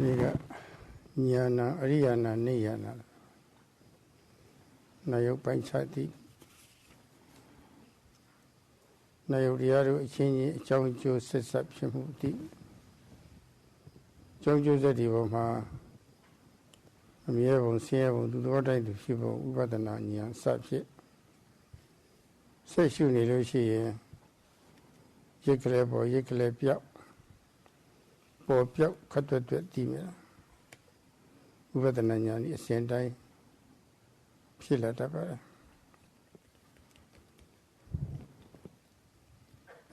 Niga Nyana Ariana Niyana Nayok Panchati Nayok Yaru Chini Chongju Sesap Shimuti Chongju Zadivoma Amyevon Sievon Dudoda to Shivo Ubadana Nyan Sapsi Seshuni Lushi Yiklebo Yikle Piao Po Piao Katwet Dimia Ubadana Nyan Sendai Pilataba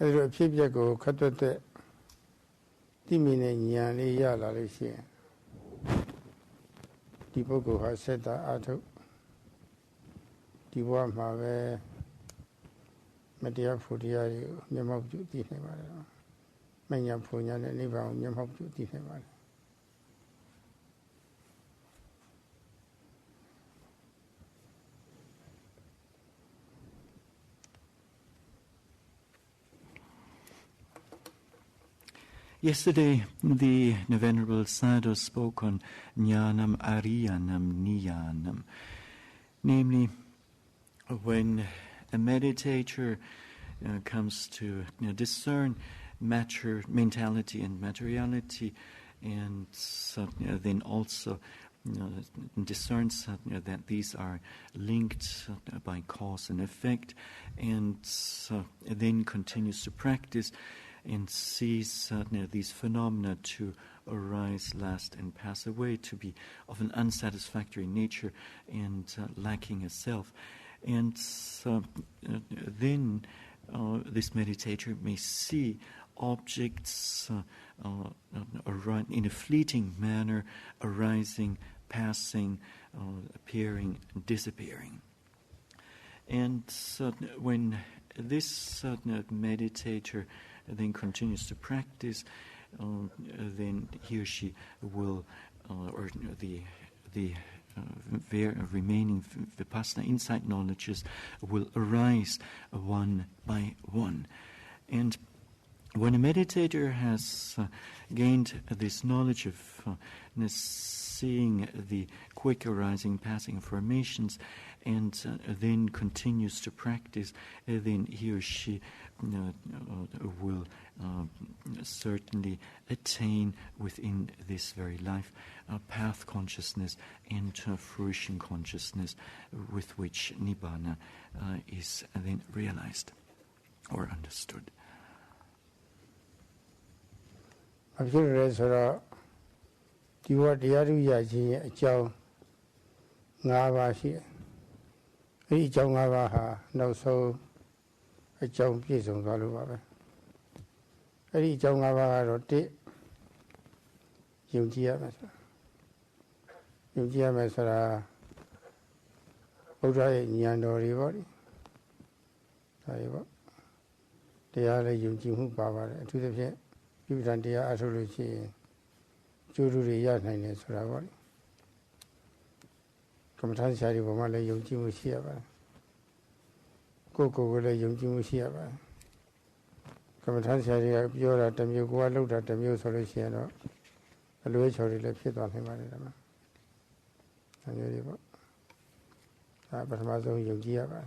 Ero Pibiago Katwet Dimine Nyani Yala Lushi Dibogo has said that Ato Diwa Mave Media Fudia, Yamok Duty, Manya Punya, and Niva, Yamok Duty. Yesterday, the Venerable Sayadaw spoke on Jnanam Ariyanam Niyanam, namely, when a meditator comes to discern mentality and materiality, and then also discerns that these are linked by cause and effect, and then continues to practice and sees these phenomena to arise, last, and pass away, to be of an unsatisfactory nature and lacking a self. And then this meditator may see objects in a fleeting manner, arising, passing, appearing, disappearing. And when this meditator then continues to practice, then he or she will, or the remaining Vipassana insight knowledges will arise one by one. And when a meditator has gained this knowledge of seeing the quick arising, passing formations, and then continues to practice, then he or she will certainly attain within this very life path consciousness and fruition consciousness, with which Nibbana is then realized or understood. Diwa Diaru Yaji, a Jow Navashi, a Jow Navaha, no so a Jow Pison Valuava. A Jow Navaha or Dip Yungia Mesara Oda Nyando Rivori. They are a Yunjimu Baba to the Pit, Yudandia Atuluchi. Juru Yan Suravali. Kamatan Sari Vamala Yunjimu Siava. Coco will a Yunjimu Siava. Kamatan Sari Yora Tamu Gualuda Tamu Soluciano. A Louis or Lepit on him. And you but Mazo Yungiava.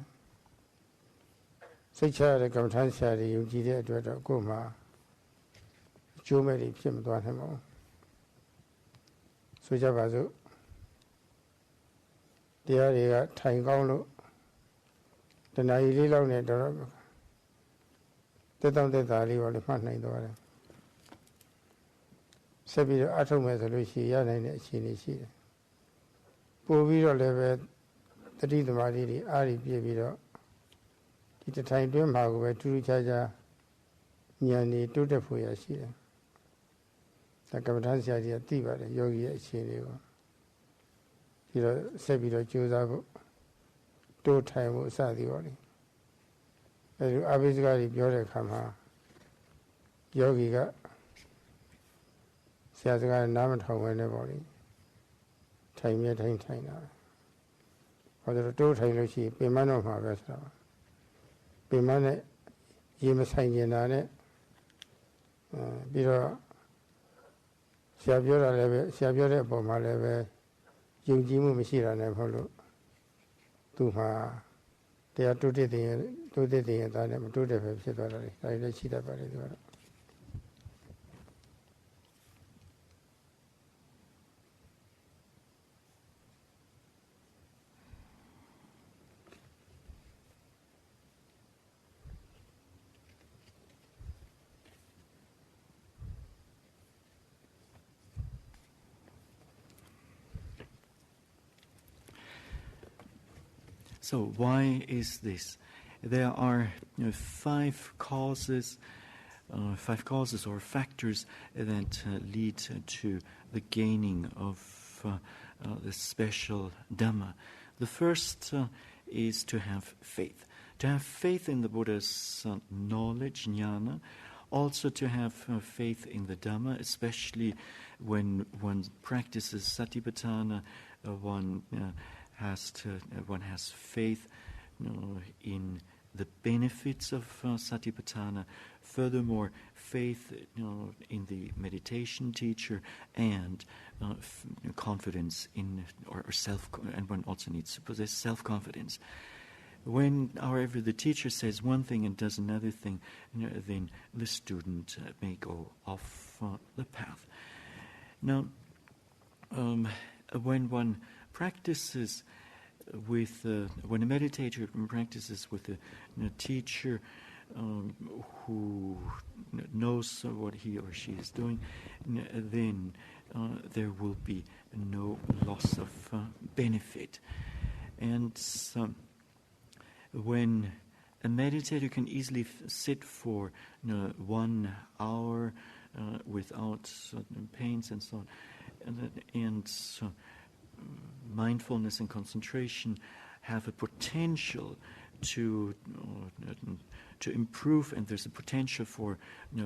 Such a Kamatan Sari Yungia to Goma. Jumeri Pim to him. Sujabazu Diaria Tangolo the Naililo Nedorab the Dom de Dali or the Panay Dora Sabi Atomas Lucia Yana Chini Poviro Levet the Ridamari Ari Pieviro did the time to him how were two Chaja Nyani to the Fuya. The Kamatansya Tiba, the Yogi Chini. Sebiro Juzago, two time Sadiori. Abisgari Bjore Kama Yogi got Siazaga Namat Home anybody. Time yet ain't time. For the two time she, Pimano Mavesra. Pimane Yimasanyanane Biro Siabiola level, Siabiola Boma level, Jungimu Mishira Nevolo, Tuma, they are 2 days and 2 days and then 2 days, I let see that. So why is this? There are 5 causes or factors that lead to the gaining of the special Dhamma. The first is to have faith. To have faith in the Buddha's knowledge, jnana. Also to have faith in the Dhamma, especially when one practices Satipatthana, one has faith in the benefits of Satipatthana. Furthermore, faith in the meditation teacher, and confidence in or self. And one also needs to possess self-confidence. When, however, the teacher says one thing and does another thing, then the student may go off the path. Now, when one practices when a meditator practices with a teacher who knows what he or she is doing, then there will be no loss of benefit. And when a meditator can easily sit for 1 hour without pains and so on, and mindfulness and concentration have a potential to improve, and there's a potential for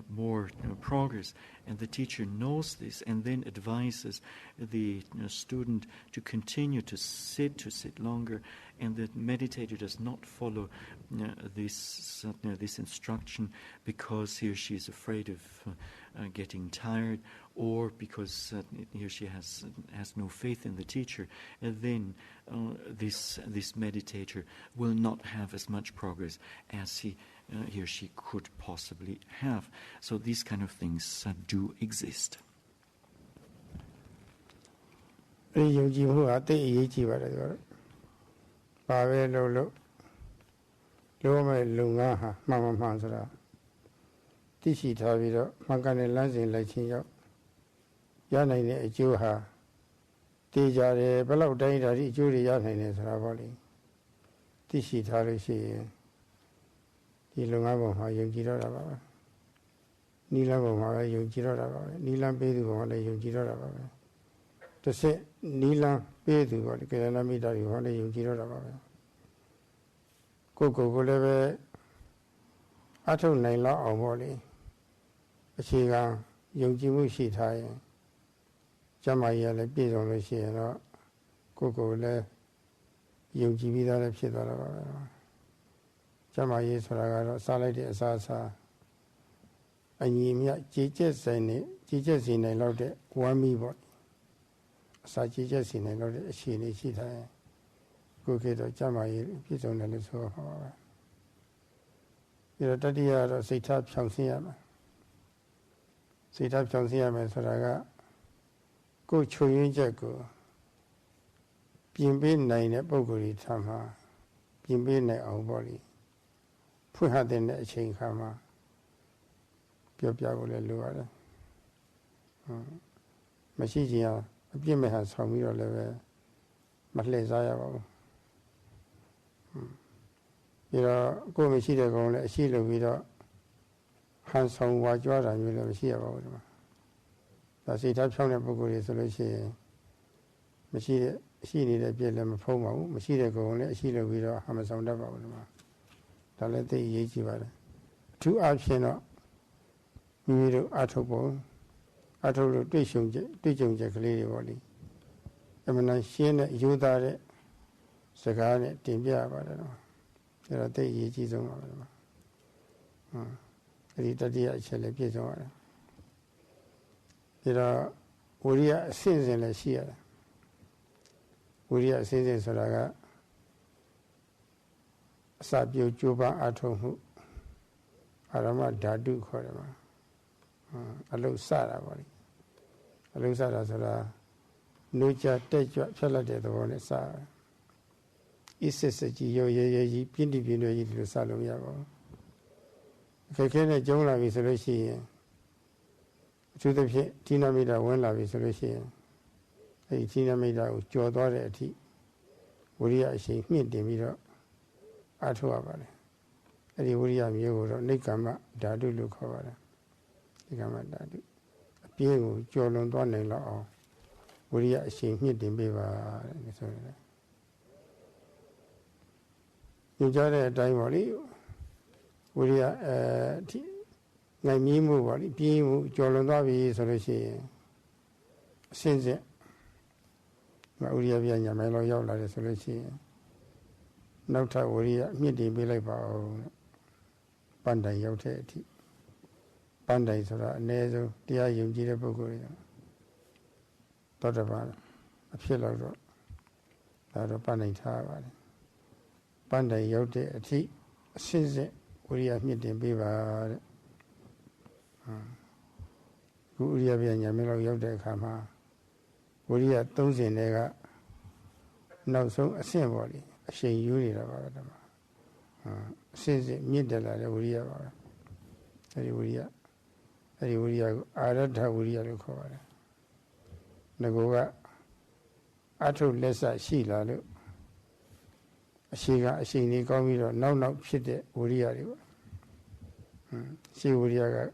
more progress, and the teacher knows this and then advises the student to continue to sit longer, and the meditator does not follow this instruction because he or she is afraid of getting tired, or because he or she has no faith in the teacher, and then this meditator will not have as much progress as he or she could possibly have. So these kind of things do exist. Wuriya Sinsin la Shia. Wuriya Sinsin Soraga Sabio Juba Atomu Arama Dadu Korama. Alo Sara Bari. Alo Sara Sora Nuja Teja Pelade the one Sara. Issaji Yo Ye Pindi Pino Yidu Salom Yabo. Kakena Jonah Visoloshi. To the Tina Mida one la Visoloshi. A Tina Mida with Jodore at tea. Wuria she meet the middle Atuabale. And the Wuria Mugo, Nikama, Dadu look over. Nikama Dadu. A being Jolon Donne law. Wuria she meet the beaver. You got a diamond. Wuria Namimu, Pimu, Jolonavi, Solution. Since it, Uria Viana Melo Yola, the solution. No time, Uria, meeting Bilaba, Panda Yote, Panda is a Nezo, Dia Yumjira Buguria. Totavana, a pillow, that of Paṇḍitā. Panda Yote, a tea, since it, Uria meeting Biva. Uria Viana Melo Yote Kama. Uria Thousand Nega. No, so a symbol. A shame you about them. Since it Midela, Uria. Uria. Uria. Arata Uria recover. Nagoga. Atu Lessa Sheila. She got she need go me no shit Uria. She Uria.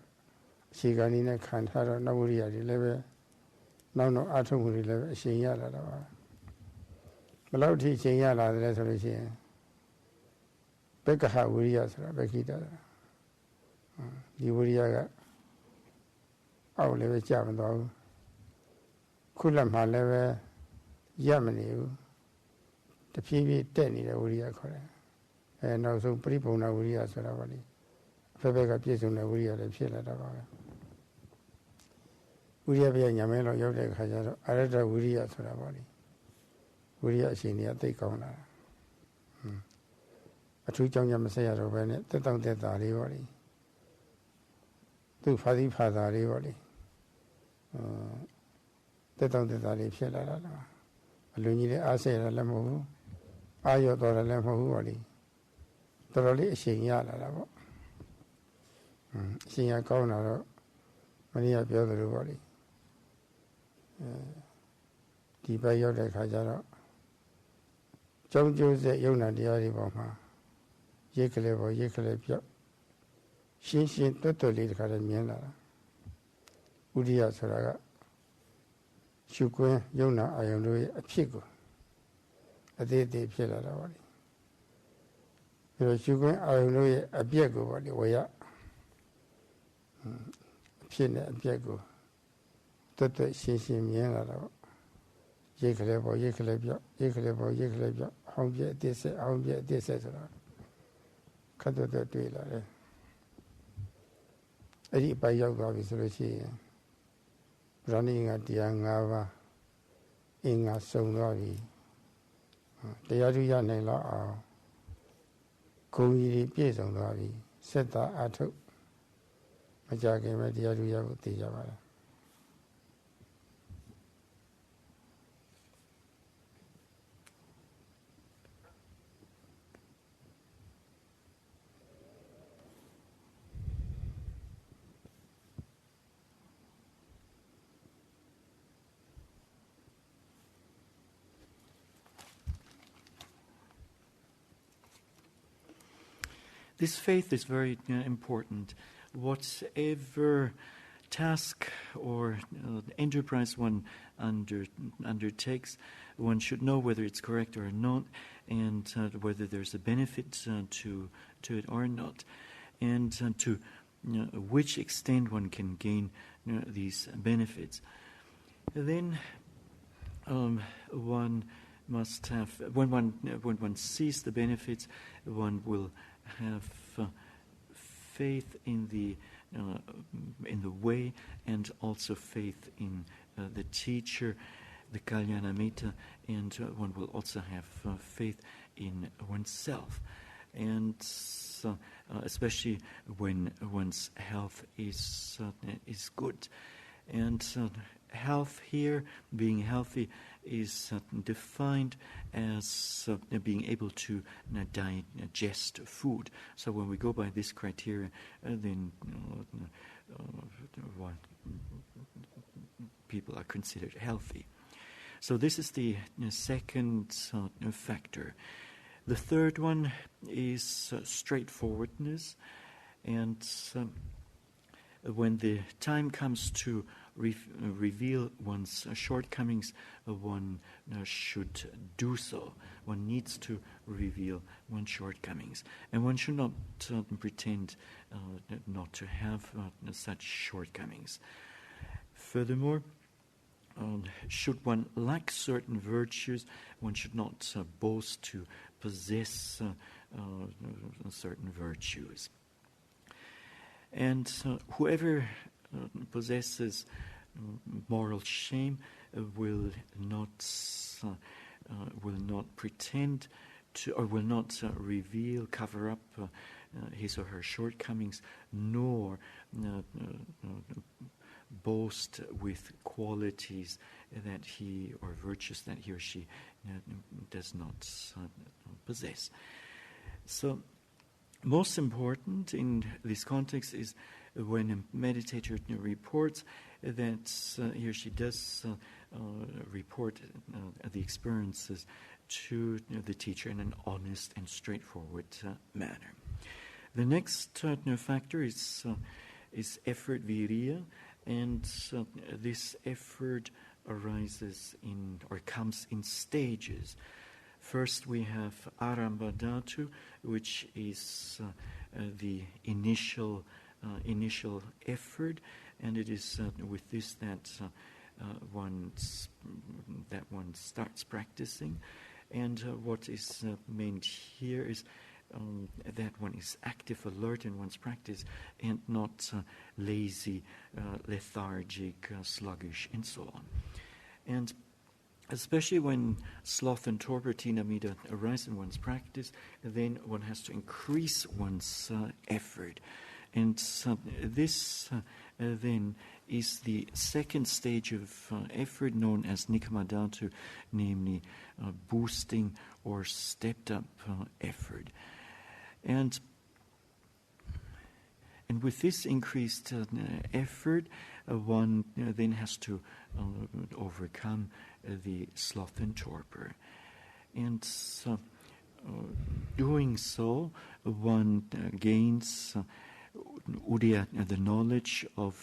She got in a can't have no Uria level. No Atu level. She yada. Below teaching Yala, the resolution. Becca Urias, Beckita. The Uriaga. Our level Javando. Kulam Haleve. Yamani. The PV 10 in the Uria Kore. And also people now Urias Ravali. Febeka Pies on the Uria, the Pilla. Uria Yamelo Yodek Hajaro. Arata Uria Ravali. Uria Senior take on a true young Yamasaya Robin, the Dong de Darivoli. Two Fadi Father Rivoli. The Dong de Darivella. Lunile Asera Lamo. Ayo Dora Lamo. Thoroughly Shinyala. Shinya Kona. Mania Piotr Rivoli. Deepa Yoda Kajaro. John Joseph Yona Diaribama, Yekalebo, Shin totally Caramiana, Udia Soraga, Shukwe, Yona, Ayonu, a chico, a day de Pilla. Shukwe, Ayonu, a biego, Waya, Pina, a biego, Toto Shin Miana. Yekalebo, Home this, cut the trailer. I eat by yoga with running at the young Ava in a sonori. The Yaduya Nela are Kumi Pies on Ravi, set that I took. Majaki met the Yaduya with the Javara. This faith is very important. Whatever task or enterprise one undertakes, one should know whether it's correct or not, and whether there's a benefit to it or not, and to which extent one can gain these benefits. Then one must have, when one sees the benefits, one will have faith in the way, and also faith in the teacher, the Kalyanamitta, and one will also have faith in oneself. And especially when one's health is good. And health here, being healthy, is defined as being able to digest food. So when we go by this criteria, then people are considered healthy. So this is the second factor. The third one is straightforwardness, and when the time comes to reveal one's shortcomings, one should do so. One needs to reveal one's shortcomings, and one should not pretend not to have such shortcomings. Furthermore, should one lack certain virtues, one should not boast to possess certain virtues. And whoever possesses moral shame will not pretend to, or will not reveal, cover up his or her shortcomings, nor boast with qualities that he, or virtues that he or she does not possess. So, most important in this context is when a meditator reports that he or she does report the experiences to the teacher in an honest and straightforward manner. The next factor is effort, virya, and this effort arises in, or comes in stages. First we have arambha dhatu, which is the initial effort, and it is with this that one starts practicing. And what is meant here is that one is active, alert in one's practice, and not lazy, lethargic, sluggish, and so on. And especially when sloth and torpor, tinamida, arise in one's practice, then one has to increase one's effort. And this then is the second stage of effort, known as nikkhamma, namely boosting or stepped up effort. And with this increased effort, one then has to overcome the sloth and torpor. And doing so, one gains udaya, the knowledge of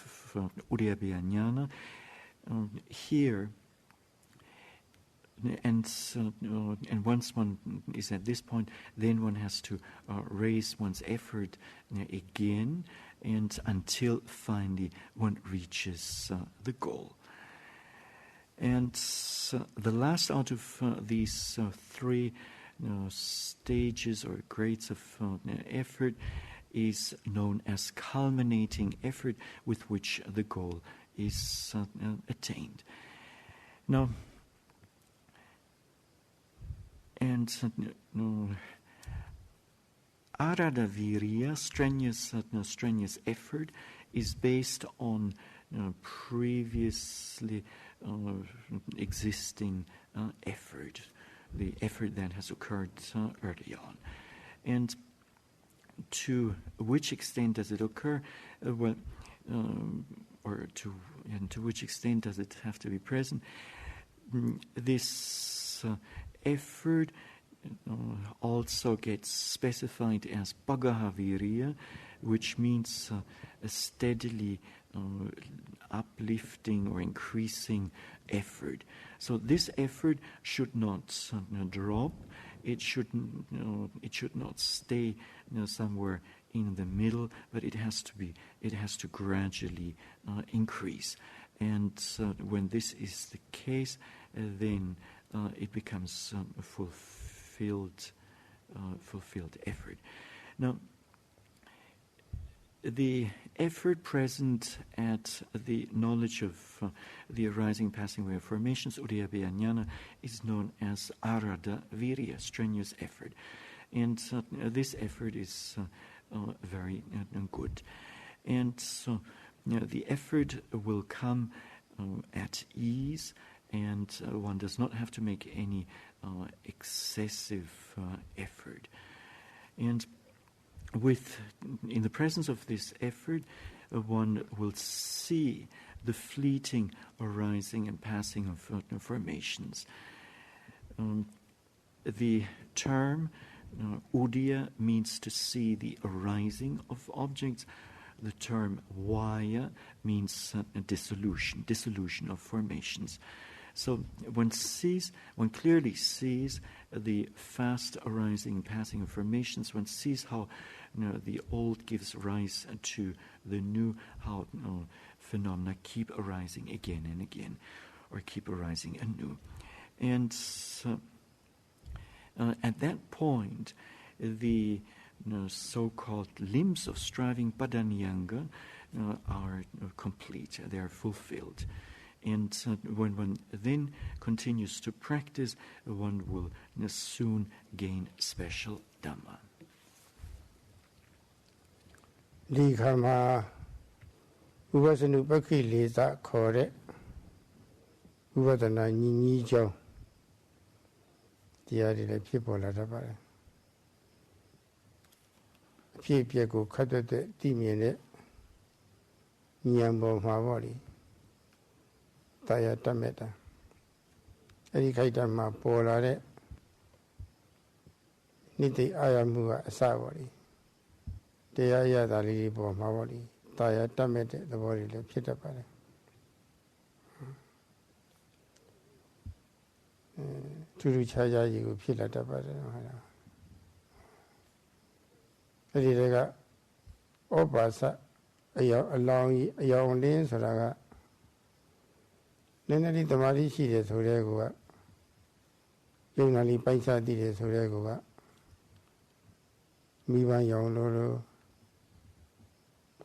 udayabhaya jnana. Here, and once one is at this point, then one has to raise one's effort again, and until finally one reaches the goal. And the last out of these three stages or grades of effort is known as culminating effort, with which the goal is attained. Now, and arada virya, strenuous effort, is based on previously existing effort, the effort that has occurred early on. And to which extent does it occur? To which extent does it have to be present? This effort also gets specified as pagaha virya, which means a steadily uplifting or increasing effort. So this effort should not drop. It should not stay somewhere in the middle, but it has to gradually increase. And when this is the case, then it becomes a fulfilled effort. Now, the effort present at the knowledge of the arising, passing away of formations, Udayabhaya Jnana, is known as Arada Virya, strenuous effort. And this effort is very good. And so the effort will come at ease, and one does not have to make any excessive effort. And in the presence of this effort, one will see the fleeting arising and passing of formations. The term Udaya means to see the arising of objects. The term Vaya means dissolution of formations. So one clearly sees the fast arising and passing of formations. One sees how the old gives rise to the new, how phenomena keep arising again and again, or keep arising anew. And at that point, the so-called limbs of striving padanyanga are complete, they are fulfilled. And when one then continues to practice, one will soon gain special Dhamma. Likama Vipassana Pakkilesa kore Vipassana Nini Jao Diari people at about Pieko cut the Timine Nyambo Mavori Taya Tameta Erikaitama Polare Niti Ayamua Savori Deaya Dali Bo Mavori Taya Tamete the body of Pitapare Turu Chaja you Pilata Rega Obasa along your own lanes or Nenali the Marishi is Horegua. Generally, Paisa did is Horegua. Miva young Lolo.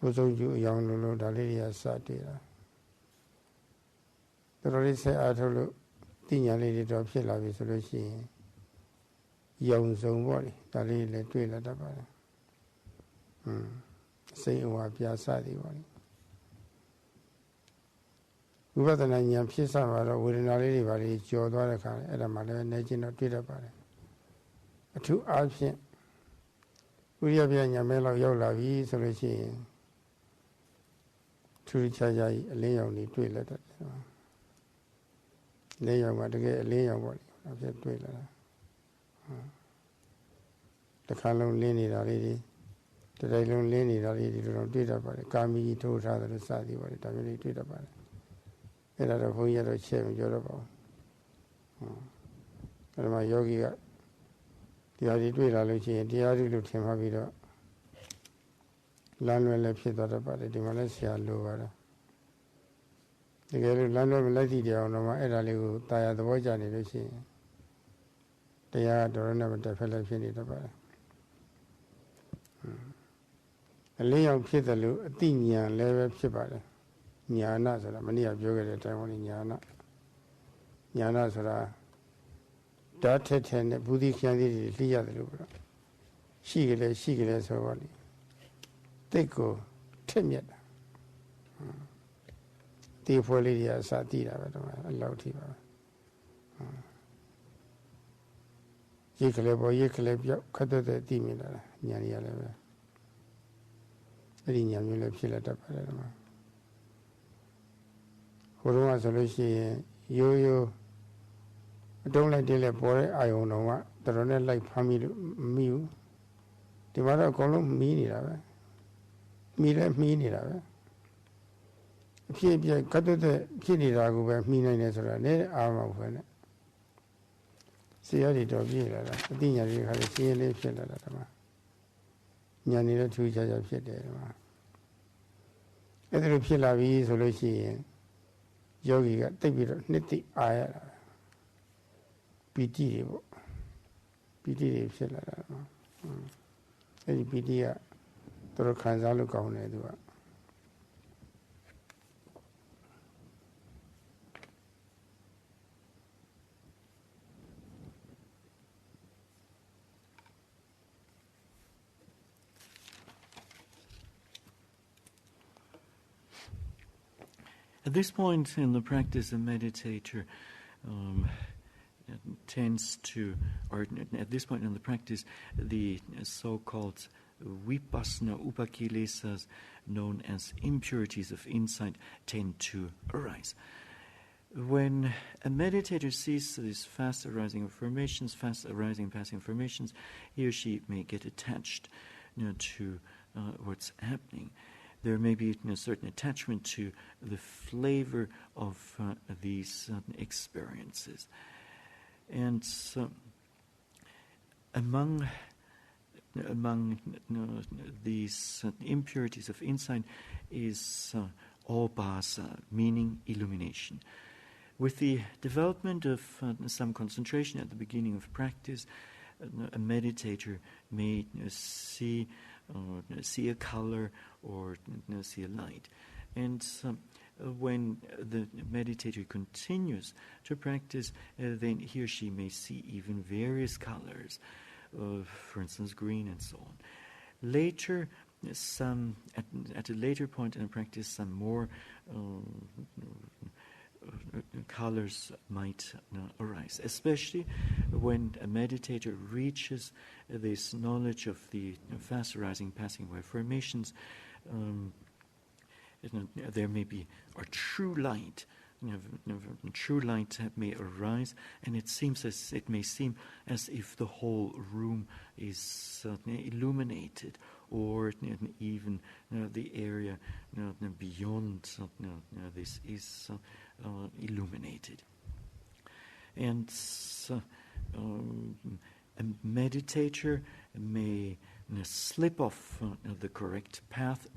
Kuzoju young Lolo, Dalilia Satira. The Rolise Atolo, Tina Lady of Shilla Visolushi. Young Zone Body, Dalila Twila Dabara. Say, Wa Piassadi Body. Vipassana Nyam Pisavara ordinarily very Jodoraka at a Malay Nagin of Twitter. A two option Uriabia Yamela Yola V solution to Chajai Leon Twila. Leon want to get Leon body of the Twila. The Kalon Lenny Ralidi, the Railon Lenny Ralidi from Twitter, but Kami told her the Sadi body, Tamili Twitter about it. Era the Fuya of Chem Yoraba. And my yogi got the Aditwila Luci and the Adilu Timavida Lanwell Pita about the Malaysia Lower. The girl Lanwell Latidia on my Edaligu, Taya the Wajani Luci. They are the Renova the fellow Finita about a Leon Pitalu, a Tinia, Level Chipara. Nyana sara many of yoga time only Nyana sara Datet and Buddhi Kandi Lia the Lubra. Shigile so only. They go 10 yet. Therefore, Lydia Satira, a low tiba. Yikalebo, Yikaleb, Kata the Timida, Nyania level. Rinya Mula Pilata Parama. Kuruma solution, you don't like the boy, I don't know what, the runner like Pami Mew. The mother column mean it, mean it. If cut the kitty dog over meanness or an arm of it. See, I did of you, I think I had a sea lip shell at Atama. Yanina two judge of shit there. Other Pilavi solution. Yogi got take it, nitty eye. PT, Shella. Any PT, Toro Kanzalu Kaune. At this point in the practice, the meditator tends to, or at this point in the practice, the so-called Vipassana Pakkilesas, known as impurities of insight, tend to arise. When a meditator sees these fast arising formations, fast arising passing formations, he or she may get attached to what's happening. There may be a certain attachment to the flavor of these experiences. And among these impurities of insight is obhasa, meaning illumination. With the development of some concentration at the beginning of practice, a meditator may see a color or see a light. And when the meditator continues to practice, then he or she may see even various colors, for instance, green and so on. Later, at a later point in the practice, some more colors might arise, especially when a meditator reaches this knowledge of the fast arising, passing away formations. There may be a true light. True light may arise, and it may seem as if the whole room is illuminated, or even the area beyond this is illuminated. And a meditator may slip off the correct path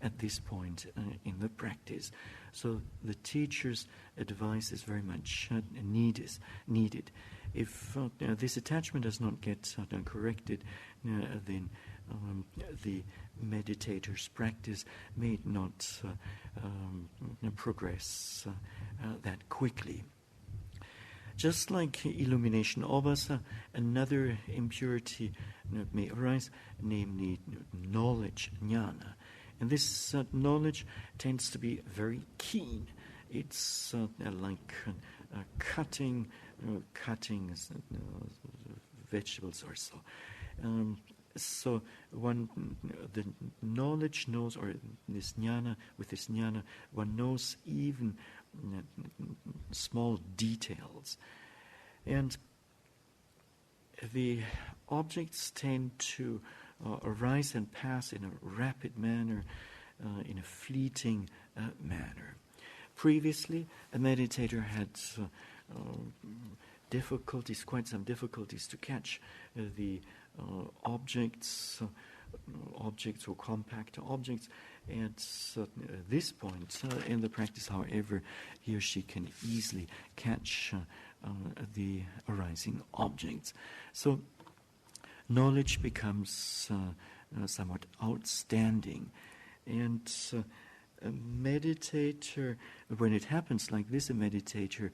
at this point in the practice. So the teacher's advice is very much needed. If this attachment does not get corrected, then the meditator's practice may not progress that quickly. Just like illumination obhasa, another impurity may arise, namely knowledge, jnana. And this knowledge tends to be very keen. It's like cutting vegetables or so. So the knowledge knows, or this jnana, with this jnana, one knows even small details. And the objects tend to arise and pass in a rapid manner, in a fleeting manner. Previously, a meditator had quite some difficulties to catch the objects or compact objects. At this point in the practice, however, he or she can easily catch the arising objects. So knowledge becomes somewhat outstanding. And a meditator, when it happens like this, a meditator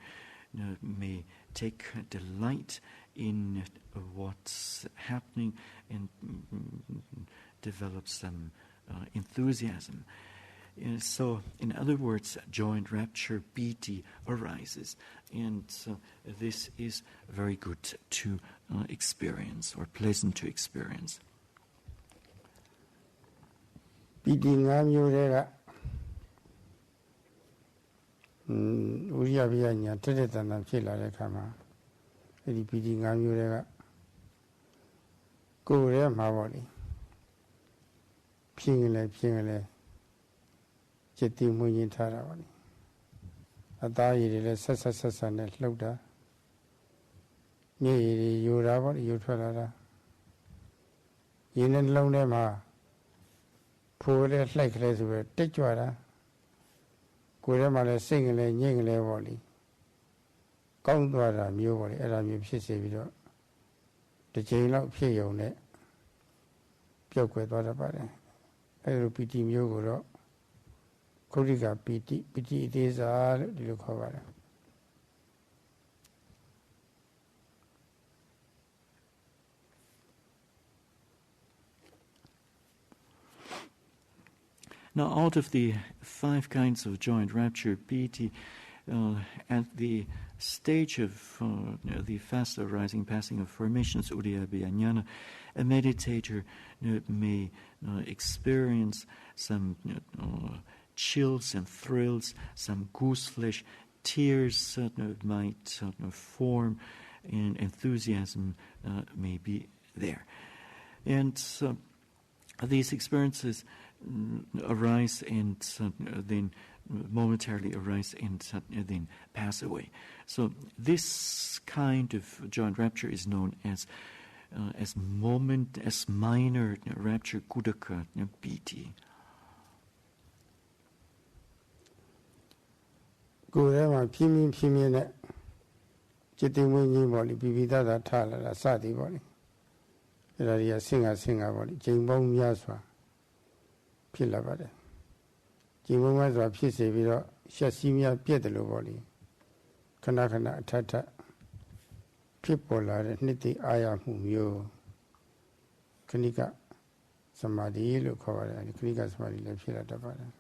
may take delight in what's happening and develop some enthusiasm. So, in other words, joint rapture, piti, arises. And this is very good to experience, or pleasant to experience. Piti ngaမျိုးတွေကဝိရိယပြညာတက်တဲ့တဏ္ဍာဖြစ်လာတဲ့အခါမှာအဲ့ဒီပီတိ၅မျိုးတွေကကိုယ်ရဲ့မှာပေါ့လေဖြစ်ရင်လည်းจิตတိမှုရင်းထားတာပေါ့လေအသားရည်တွေလည်းဆက်နဲ့လှုပ်တာမျက်ရည်တွေယိုတာပေါ့လေယိုထွက်လာတာရင်းနဲ့နှလုံးထဲမှာဖိုးလေးလှိုက်ကလေးဆိုပဲတက်ကြွတာကိုယ်ထဲမှာလည်းစိတ်ကလေးညှိကလေးပေါ့လေကောင်းသွားတာမျိုးပေါ့လေအဲ့ဒါမျိုးဖြစ်စေပြီးတော့တစ်ချိန်လောက်ဖြစ်ရုံနဲ့ပျောက်ကွယ်သွားတတ်ပါတယ်အဲ့လိုပီတိမျိုးကိုတော့ခုရိကပီတိအသေးစားလို့ဒီလိုခေါ်ပါတယ် Now, out of the 5 kinds of joy and rapture, piti, at the stage of the fast arising, passing of formations, udayabhya jnana, a meditator may experience some chills and thrills, some goose flesh, tears might form, and enthusiasm may be there. And these experiences arise and then momentarily arise and then pass away. So this kind of joy and rapture is known as minor rapture, kudaka piti. ကိုယ်ထဲမှာဖြင်းဖြင်းနဲ့จิตဝိညာဉ်ပေါ့လေပြီးသားသာထလာတာစသည်ပေါ့လေအဲ့ဒါတွေကဆင့်ကပေါ့လေချိန်ပေါင်းများစွာဖြစ်လာပါတယ်ချိန်ပေါင်းများစွာဖြစ်စေပြီးတော့ရှက်စီးများပြည့်တယ်လို့ပေါ့လေခဏခဏအထထဖြစ်ပေါ်လာတဲ့နှစ်သိအာရမှုမျိုးခဏိကသမာဓိလို့ခေါ်ပါတယ်ခဏိကသမာဓိလည်းဖြစ်လာတတ်ပါတယ်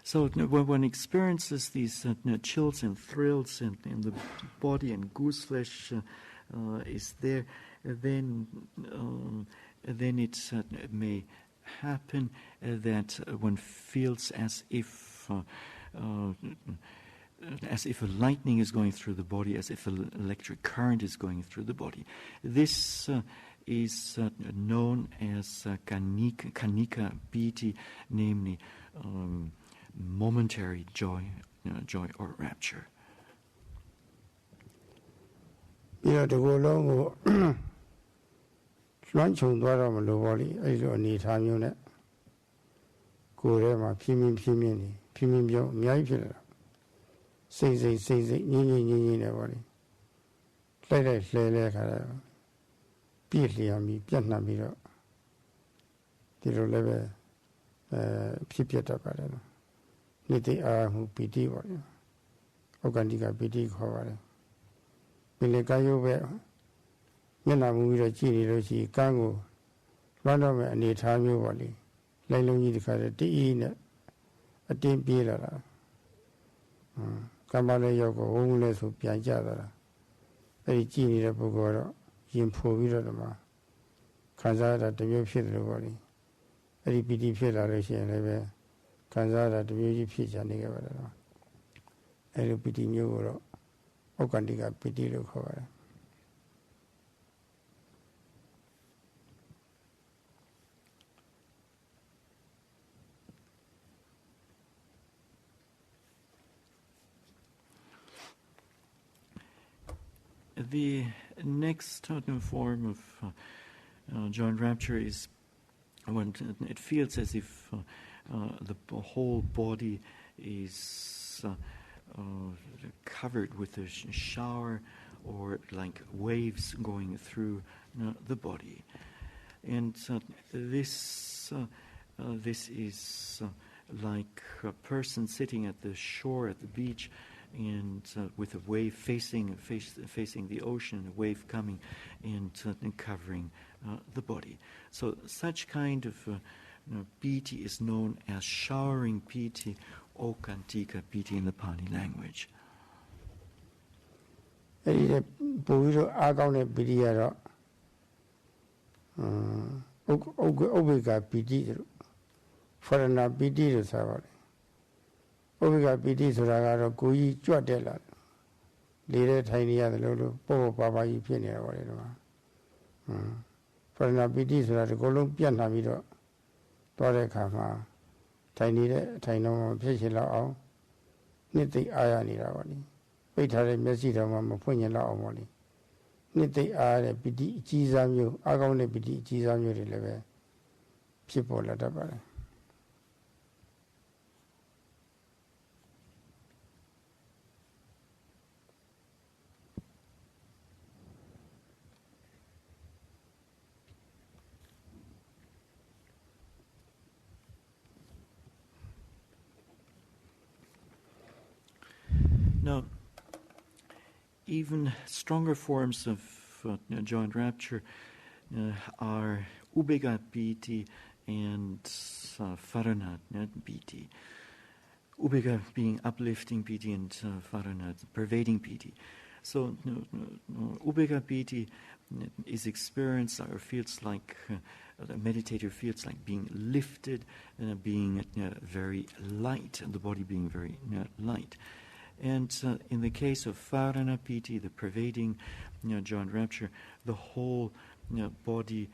So when one experiences these chills and thrills in the body and goose flesh is there, then it may happen that one feels as if a lightning is going through the body, as if an electric current is going through the body. This is known as kanika piti, namely momentary joy or rapture. ပြီးတော့ဒီကိုယ်လုံးကိုလွှမ်းခြုံသွားတော့မလို့ပေါ့လေအဲ့လိုအနေထားမျိုးနဲ့ကိုယ်ထဲမှာဖြင်းဖြင်းပြောင်းအများကြီးဖြစ်လာတာစိတ်ငင်းနေပေါ့လေလိုက်လဲခါတော့ပြည့်လျံပြီးပြတ်နှံ့ပြီးတော့ဒီလိုလည်းပဲဖြစ်ပြတတ်ပါတယ်နော်နှစ်သိအာမှုပီတိပေါ့လေဩကန္တိကပီတိခေါ်ပါတယ်ဒီလေကာယုပဲမျက်နှာမူပြီးတော့ကြည့်နေလို့ရှိရင်ကန်းကိုလွှမ်းတော့မဲ့အနေထားမျိုးပေါ့လေလိုက်လုံးကြီးတစ်ခါတည်းတီးနဲ့အတင်းပြေးလာတာကမ္ဘာလေးရောက်ကိုဝုန်းလဲဆိုပြန်ကြသွားတာအဲ့ဒီကြည့်နေတဲ့ပုဂ္ဂိုလ်ကတော့ရင်ဖိုပြီးတော့ဒီမှာခံစားရတာတစ်မျိုးဖြစ်တယ်လို့ပေါ့လေအဲ့ဒီပီတိဖြစ်လာလို့ရှိရင်လည်းပဲခံစားရတာတစ်မျိုးကြီးဖြစ်ချင်နေကြပါတယ်နော်အဲ့ဒီပီတိမျိုးကိုတော့ဩကန္တိကပီတိလို့ခေါ်ပါတယ် The next form of joy and rapture is when it feels as if the whole body is covered with a shower or like waves going through the body. And this is like a person sitting at the shore at the beach and with a wave facing the ocean, a wave coming and covering the body. So such kind of piti is known as showering piti, okantika piti in the Pali language. အဲ့ဒီပို့ပြီးတော့အားကောင်းတဲ့ပီတိကတော့ဥပ္ပေကပီတိတို့ဖရဏပီတိလို့ဆိုပါတယ်ဥပ္ပေကပီတိဆိုတာကတော့ကိုကြီးကြွတ်တက်လာလေတဲ့ထိုင်နေရတယ်လို့ပေါ့ပါပါကြီးဖြစ်နေတာပေါ့လေဒီမှာဖရဏပီတိဆိုတာဒီကိုယ်လုံးပြတ်နှံပြီးတော့သွားတဲ့အခါမှာထိုင်နေတဲ့အထိုင်တော့ဖြစ်ရှင်လောက်အောင်နှစ်သိအားရနေတာပေါ့လေပိတ်ထားတဲ့မျက်စိတော်မှမဖွင့်ရင်လောက်အောင်ပေါ့လေနှစ်သိအားတဲ့ပီတိအကြီးစားမျိုးအားကောင်းတဲ့ပီတိအကြီးစားမျိုးတွေလည်းပဲဖြစ်ပေါ်လာတတ်ပါတယ် So even stronger forms of joint rapture are ubega piti and farana piti. Ubega being uplifting piti and farana pervading piti. So ubega piti is experienced or feels like the meditator feels like being lifted, being very light, and the body being very light. And in the case of farana piti, the pervading joint rapture, the whole body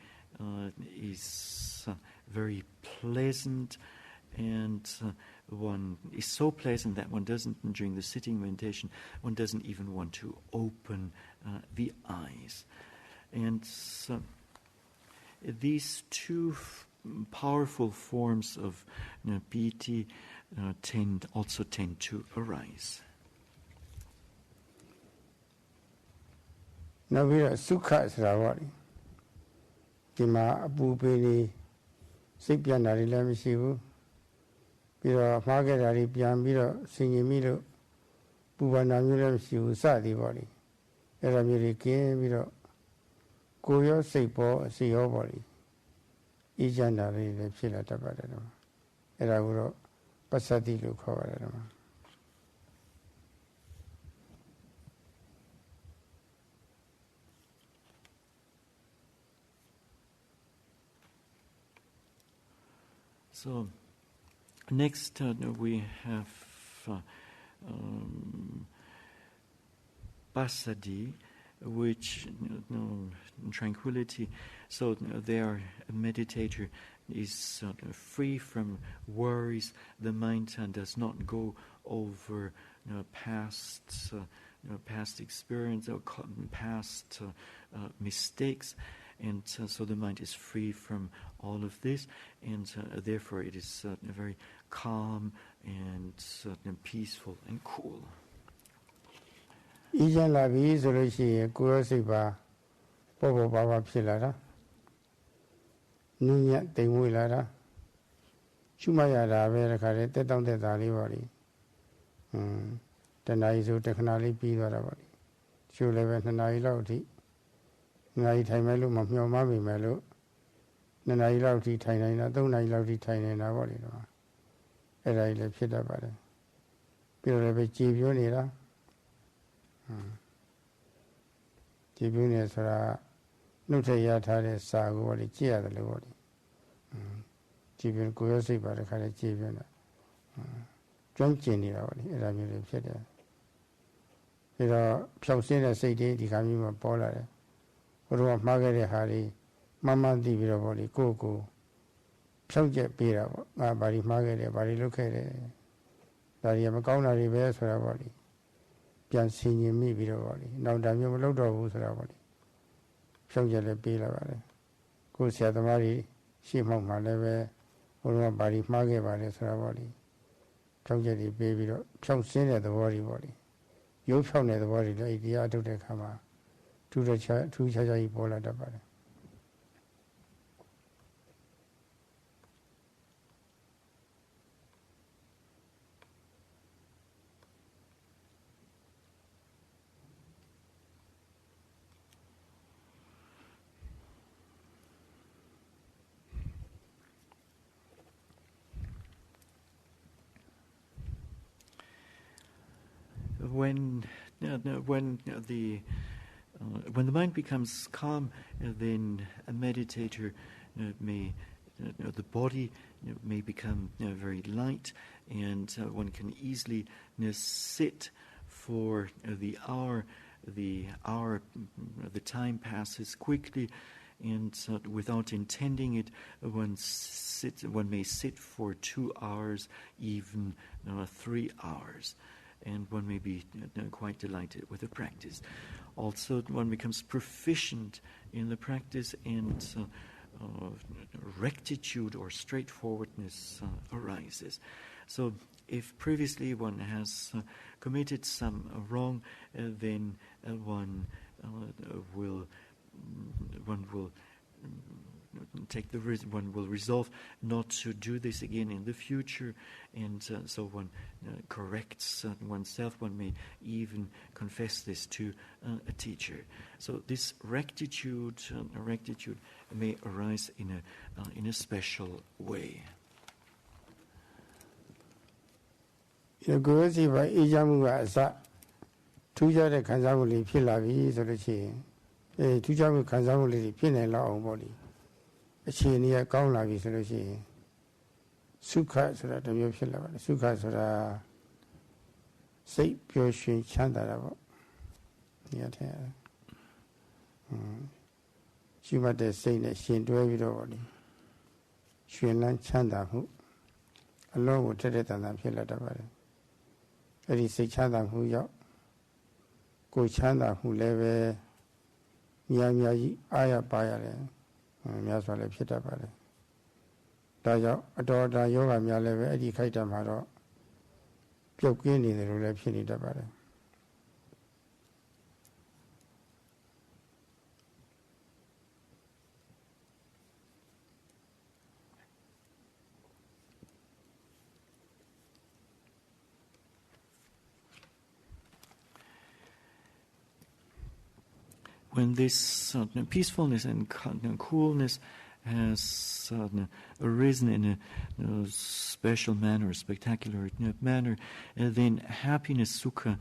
is very pleasant, and one is so pleasant that one doesn't, during the sitting meditation, one doesn't even want to open the eyes. And these two powerful forms of piti tend to arise. နောက်ပြီးတော့စုခဆိုတာပေါ့လေဒီမှာအပူပေးနေစိတ်ပြန်တာတွေလည်းမရှိဘူးပြီးတော့မှားခဲ့တာတွေပြန်ပြီးတော့ဆင်ញင်ပြီးတော့ပူပန်တာမျိုးလည်းမရှိဘူးစသည်ပေါ့လေအဲ့ဒါမျိုးတွေကင်းပြီးတော့ကိုယ်ရောစိတ်ပေါ်စိတ်ရောပေါ့လေအေးချမ်းတာတွေလည်းဖြစ်လာတတ်ပါတယ်တော့အဲ့ဒါကိုတော့ပစ္စတိလို့ခေါ်ပါတယ်တော့ So, next we have passaddhi, which tranquility. So there, a meditator is free from worries. The mind does not go over past experience or past mistakes. And so the mind is free from all of this, and therefore it is very calm and peaceful and cool. အေးချမ်းလာပြီဆိုလို့ရှိရင်ကိုယ်ရောစိတ်ပါပေါ်ပေါ်ပါပါဖြစ်လာတာနူးညံ့တိမ်မွေ့လာတာရှုမှတ်ရတာပဲတခါတည်းတက်တောင့်တက်တာလေးပေါ့လေတဏှာကြီးဆိုတခဏလေးပြီးသွားတာပေါ့လေရှုလည်းပဲ2နာရီလောက်အထိ နိုင်ထိုင်မဲ့လို့မမျှော်မှမိမဲ့လို့2နာရီလောက်ထိထိုင်နေတာ3နာရီလောက်ထိထိုင်နေတာပေါ့လေတော့အဲ့ဒါကြီးလည်းဖြစ်တတ်ပါတယ်ပြီးတော့လည်းပဲကြည်ပြိုးနေတာကြည်ပြိုးနေဆိုတာနှုတ်ထရထားတဲ့စာကိုပေါ့လေကြည့်ရတယ်လို့ပေါ့လေကြည်ပြိုးကိုယ်ရစိတ်ပါတခါလေကြည်ပြိုးနေတာကျွမ်းကျင်နေတာပေါ့လေအဲ့ဒါမျိုးတွေဖြစ်တယ်ပြီးတော့ဖြောင့်စင်းတဲ့စိတ်တွေဒီခါမျိုးမှာပေါ်လာတယ် ဘုရားမှားခဲ့တဲ့ဟာတွေမမှန်သိပြီးတော့ဗောလေကိုယ့်ကိုဖြောက်ချက်ပေးတာပေါ့ငါဘာဒီမှားခဲ့တယ်ဘာဒီလုပ်ခဲ့တယ်ဒါတွေမကောင်းတာတွေပဲဆိုတာဗောလေပြန်ဆင်ញင်မိပြီးတော့ဗောလေနောက်တာမျိုးမလုပ်တော့ဘူးဆိုတာဗောလေဖြောက်ချက်လည်းပေးလာပါတယ်ကိုယ်ဆရာသမားကြီးရှေ့မှောက်မှာလည်းပဲဘုရားဘာဒီမှားခဲ့ပါလဲဆိုတာဗောလေဖြောက်ချက်တွေပေးပြီးတော့ဖြောက်စင်းတဲ့သဘောတွေဗောလေရိုးဖြောက်တဲ့သဘောတွေလည်းဒီတရားထုတ်တဲ့အခါမှာ ထူးခြားကြီးပေါ်လာတတ်ပါတယ် When the mind becomes calm, then a meditator may, the body may become very light, and one can easily sit for the hour. The time passes quickly, and without intending it, one may sit for 2 hours, even 3 hours. And one may be quite delighted with the practice. Also, one becomes proficient in the practice, and rectitude or straightforwardness arises. So, if previously one has committed some wrong, then one will one will resolve not to do this again in the future, and so one corrects oneself. One may even confess this to a teacher. So this rectitude may arise in a special way. ကိုယ်စီပါအေးချမ်းမှုကအစထူးခြားတဲ့ခံစားမှုလေးဖြစ်လာပြီဆိုလို့ရှိရင်ထူးခြားမှုခံစားမှုလေးဖြစ်နေလောက်အောင်ပေါ့လေအခြေအနေကကောင်းလာပြီဆိုလို့ရှိရင်စုခဆိုတာတစ်မျိုးဖြစ်လာပါတယ်စုခဆိုတာစိတ်ပျော်ရွှင်ချမ်းသာတာပေါ့ဒီအထက်ရှိမှတဲ့စိတ်နဲ့ရှင်တွဲပြီးတော့ပေါ့လေရွှင်လန်းချမ်းသာမှုအလုံးကိုထက်တဲ့တန်တာဖြစ်လာတတ်ပါတယ်အဲ့ဒီစိတ်ချမ်းသာမှုရောက်ကိုယ်ချမ်းသာမှုလည်းပဲများကြီးအားရပါရတယ်များစွာလည်းဖြစ်တတ်ပါတယ်ဒါကြောင့်အတော်တာယောဂများလည်းပဲအဲ့ဒီခိုက်တာမှာတော့ပြုတ်ကင်းနေတယ်လို့လည်းဖြစ်နေတတ်ပါတယ် When this peacefulness and coolness has arisen in a special manner, a spectacular manner, then happiness, sukha,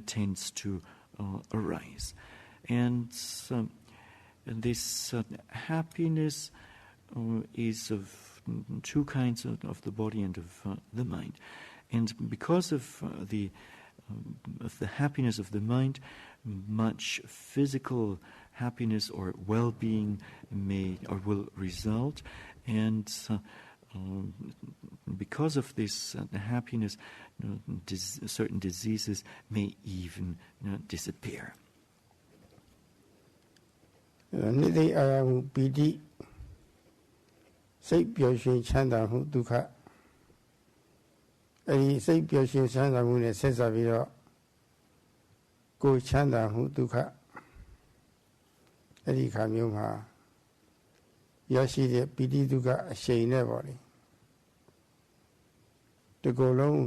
tends to arise. And this happiness is of two kinds, of the body and of the mind. And because of the happiness of the mind, much physical happiness or well-being may or will result, and because of this happiness, certain diseases may even disappear. နိအာယမှုပီတိစိတ်ပျော်ရွှင်ချမ်းသာမှုဒုက္ခအဲဒီစိတ်ပျော်ရွှင်ချမ်းသာမှုနဲ့ဆက်စပ်ပြီးတော့ကိုယ်ချမ်းသာမှုဒုက္ခအဲ့ဒီခါမျိုးမှာရရှိတဲ့ပီတိဒုက္ခအရှိန်နဲ့ပေါ့လေဒီကိုယ်လုံး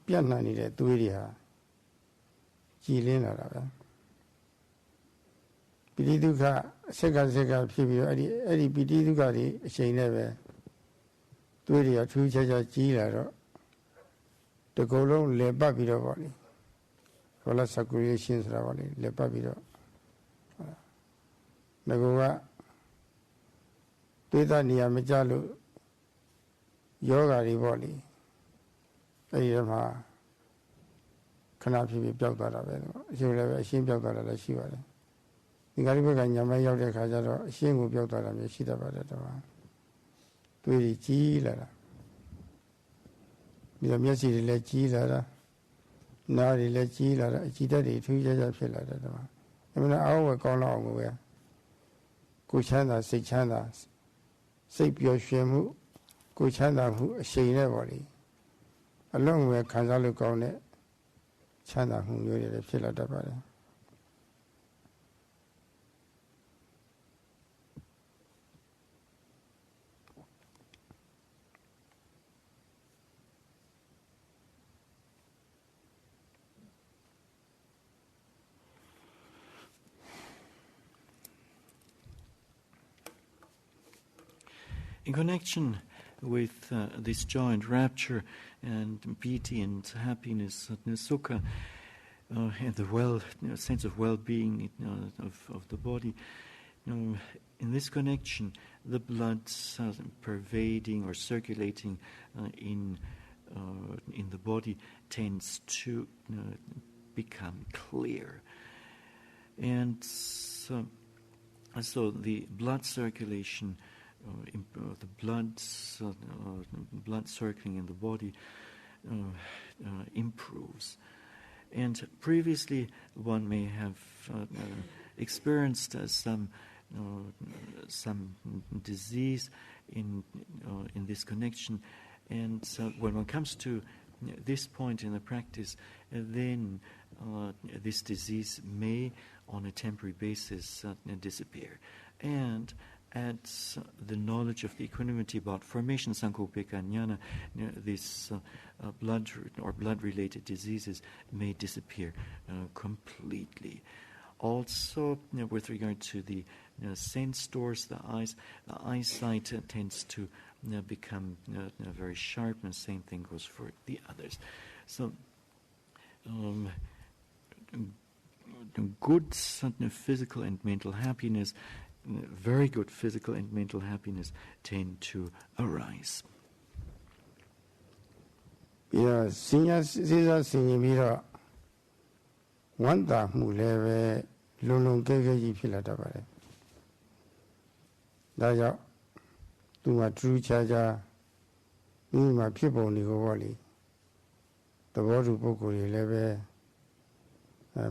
ပြန့်နှံ့နေတဲ့သွေးတွေဟာကြည်လင်းလာတာပဲပီတိဒုက္ခဆက်ကဖြစ်ပြီးတော့အဲ့ဒီပီတိဒုက္ခတွေအရှိန်နဲ့ပဲသွေးတွေကထူးခြားခြားကြီးလာတော့ဒီကိုယ်လုံးလဲပတ်ပြီးတော့ပေါ့လေBlood circulation ဆိုတာပါလေလက်ပတ်ပြီးတော့ငါကသွေးသားနေရာမကျလို့ယောဂါတွေပေါ့လေအဲ့ဒီမှာခဏဖြစ်ပျောက်သွားတာပဲအရှင်လည်းပဲအရှင်းပျောက်သွားတာလည်းရှိပါတယ်ဒီကနေ့ဘက်ကညမရောက်တဲ့ခါကျတော့အရှင်းကိုပျောက်သွားတာမျိုးရှိတတ်ပါတယ်တော့သွေးကြီးကြီးလာတာပြီးတော့မျက်စိတွေလည်းကြီးလာတာနားတွေလည်းကြီးလာတာအကြည့်တက်တွေထူးခြားခြားဖြစ်လာတယ်တော့အမှန်အားဝယ်ကောင်းလောက်အောင်ပဲကိုချမ်းသာစိတ်ချမ်းသာစိတ်ပျော်ရွှင်မှုကိုချမ်းသာမှုအရှိန်နဲ့ပေါ့လေအလုံးဝခံစားလို့ကောင်းတဲ့ချမ်းသာမှုမျိုးတွေလည်းဖြစ်လာတတ်ပါတယ် In connection with this joy and rapture and piti and happiness, sukha, and the sense of well-being of the body, in this connection, the blood pervading or circulating in the body tends to become clear, and so the blood circulation. The blood circling in the body improves, and previously one may have experienced some disease in this connection, and when one comes to this point in the practice, then this disease may, on a temporary basis, disappear, and adds the knowledge of the equanimity about formation, sankopeka jnana, these blood-related diseases may disappear completely. Also, with regard to the sense doors, the eyesight tends to become very sharp, and the same thing goes for the others. So, good physical and mental happiness, very good physical and mental happiness tend to arise. Yeah, senior senior one da mu le lung ke ji phit la ta pare. Da jaw tu ma true cha ni ma phit pon ni ko bo le. Tabo tu pukul ni le be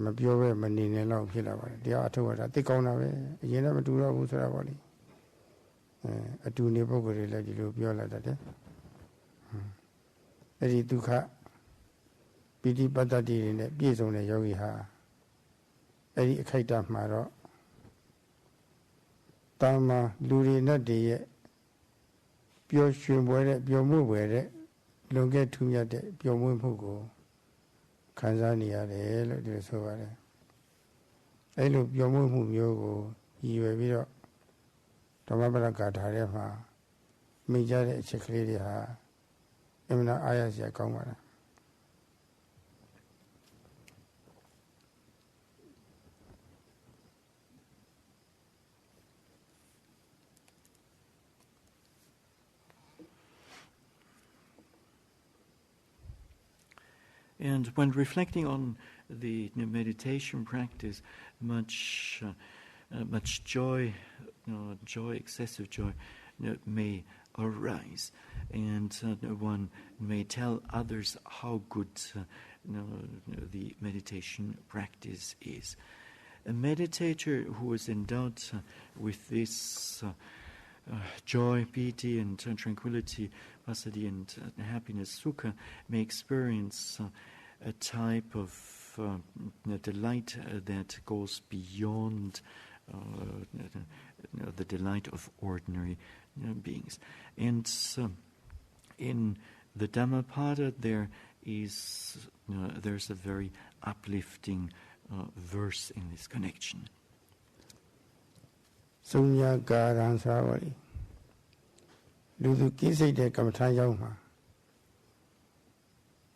မပြောပဲမနေနဲ့လောက်ဖြစ်လာပါတယ်တရားအထုတ်ရတာသိကောင်းတာပဲအရင်ကမတူတော့ဘူးဆိုတာပေါ့လေအတူနေပုဂ္ဂိုလ်တွေလည်းဒီလိုပြောလာတတ်တယ်အဲ့ဒီဒုက္ခပိဋိပတ္တတိတွေနဲ့ပြည့်စုံတဲ့ယောဂီဟာအဲ့ဒီအခိုက်အတန့်မှာတော့တာမန်လူတွေနဲ့တည်းရဲ့ပျော်ရွှင်ပွဲတဲ့ပျော်မှုပွဲတဲ့လွန်ခဲ့ထူးမြတ်တဲ့ပျော်မွေ့မှုကိုခံစားနေရတယ်လို့ဒီလိုဆိုပါတယ်အဲ့လိုပျော်မွေ့မှုမျိုးကိုရည်ရွယ်ပြီးတော့ဓမ္မပဒဂါထာထဲမှာမိကြတဲ့အချက်ကလေးတွေဟာအမှန်အားရစရာကောင်းပါတယ် And when reflecting on the meditation practice, much joy, excessive joy, may arise, and one may tell others how good the meditation practice is. A meditator who is endowed with this joy, piti, and tranquility, passaddhi, and happiness, sukha, may experience a type of delight that goes beyond the delight of ordinary beings. And in the Dhammapada, there's a very uplifting verse in this connection. Sunya Garan Savali Ludu Kisi de Kamatayama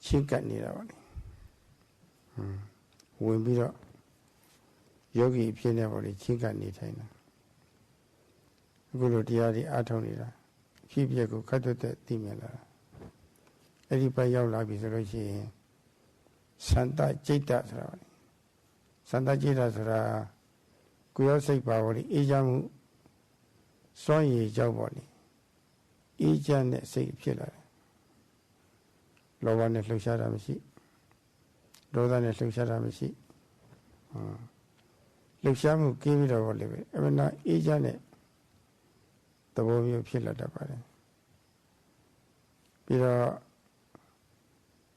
Chinkat Niravali When we are Yogi Pianavali Chinkat Nitaina Guru Diari Atonira Keep Yaku Katote Timela Edipayaw Labisology Santa Jita Savali Santa Jita Sara ကိုယ်စိတ်ပါဝလိအေးချမ်းမှုစွန့်ရည်ကြောက်ပါလိအေးချမ်းတဲ့စိတ်ဖြစ်လာတယ်လောဘနဲ့လှုပ်ရှားတာမရှိဒေါသနဲ့လှုပ်ရှားတာမရှိလှုပ်ရှားမှုကင်းပြီးတော့လည်းပဲအမှန်တရားအေးချမ်းတဲ့သဘောမျိုးဖြစ်လာတတ်ပါတယ်ပြီးတော့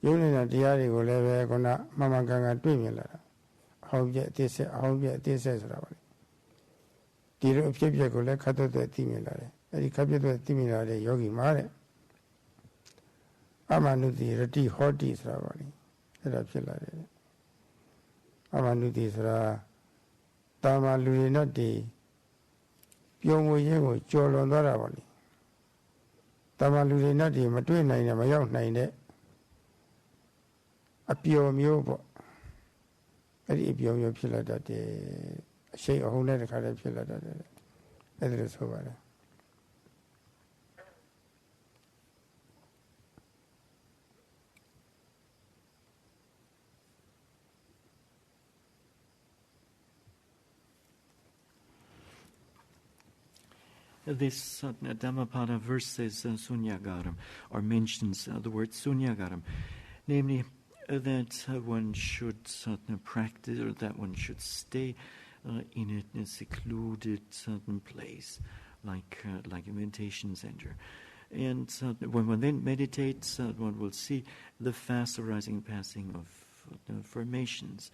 ယုံနေတာတရားတွေကိုလည်းပဲခုနမှန်မှန်ကန်ကန်တွေ့မြင်လာတာအဟောင်းပြည့်အသေးဆက်အဟောင်းပြည့်အသေးဆက်ဆိုတာပါလေ ဒီလိုအဖြစ်အပျက်ကိုလည်းခတ်သွက်သွက်သိမြင်လာတယ်အဲဒီခတ်ပြတ်သွက်သိမြင်လာတဲ့ယောဂီမှာတဲ့အမနုတိရတိဟောတိဆိုတာပါလေအဲ့ဒါဖြစ်လာတယ်အမနုတိဆိုတာတာမန်လူတွေနဲ့တည်းပြုံးမွေးခြင်းကိုကြော်လွန်သွားတာပါလေတာမန်လူတွေနဲ့တည်းမတွေ့နိုင်တဲ့မရောက်နိုင်တဲ့အပျော်မျိုးပေါ့အဲ့ဒီအပျော်မျိုးဖြစ်လာတတ်တယ် အရှိအဟုန်နဲ့တခါတည်းဖြစ်လာတတ်တယ်အဲ့ဒါလို့ဆိုပါတယ် This Dhammapada verse says sunyagaram, or mentions the word sunyagaram, namely that one should practice, or that one should stay in a secluded certain place, like a meditation center. And when one then meditates, one will see the fast arising and passing of formations.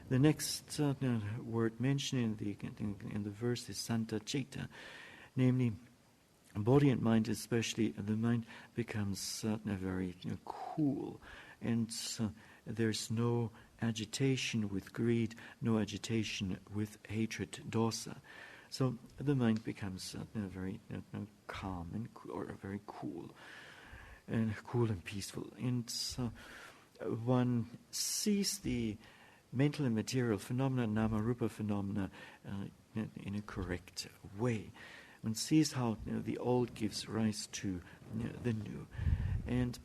The next word mentioned in the verse is santa citta, namely, body and mind, especially the mind, becomes very cool, and there's no agitation with greed, no agitation with hatred, dosa. So the mind becomes very calm and or very cool and peaceful. And one sees the mental and material phenomena, nama-rupa phenomena, in a correct way. One sees how the old gives rise to the new. And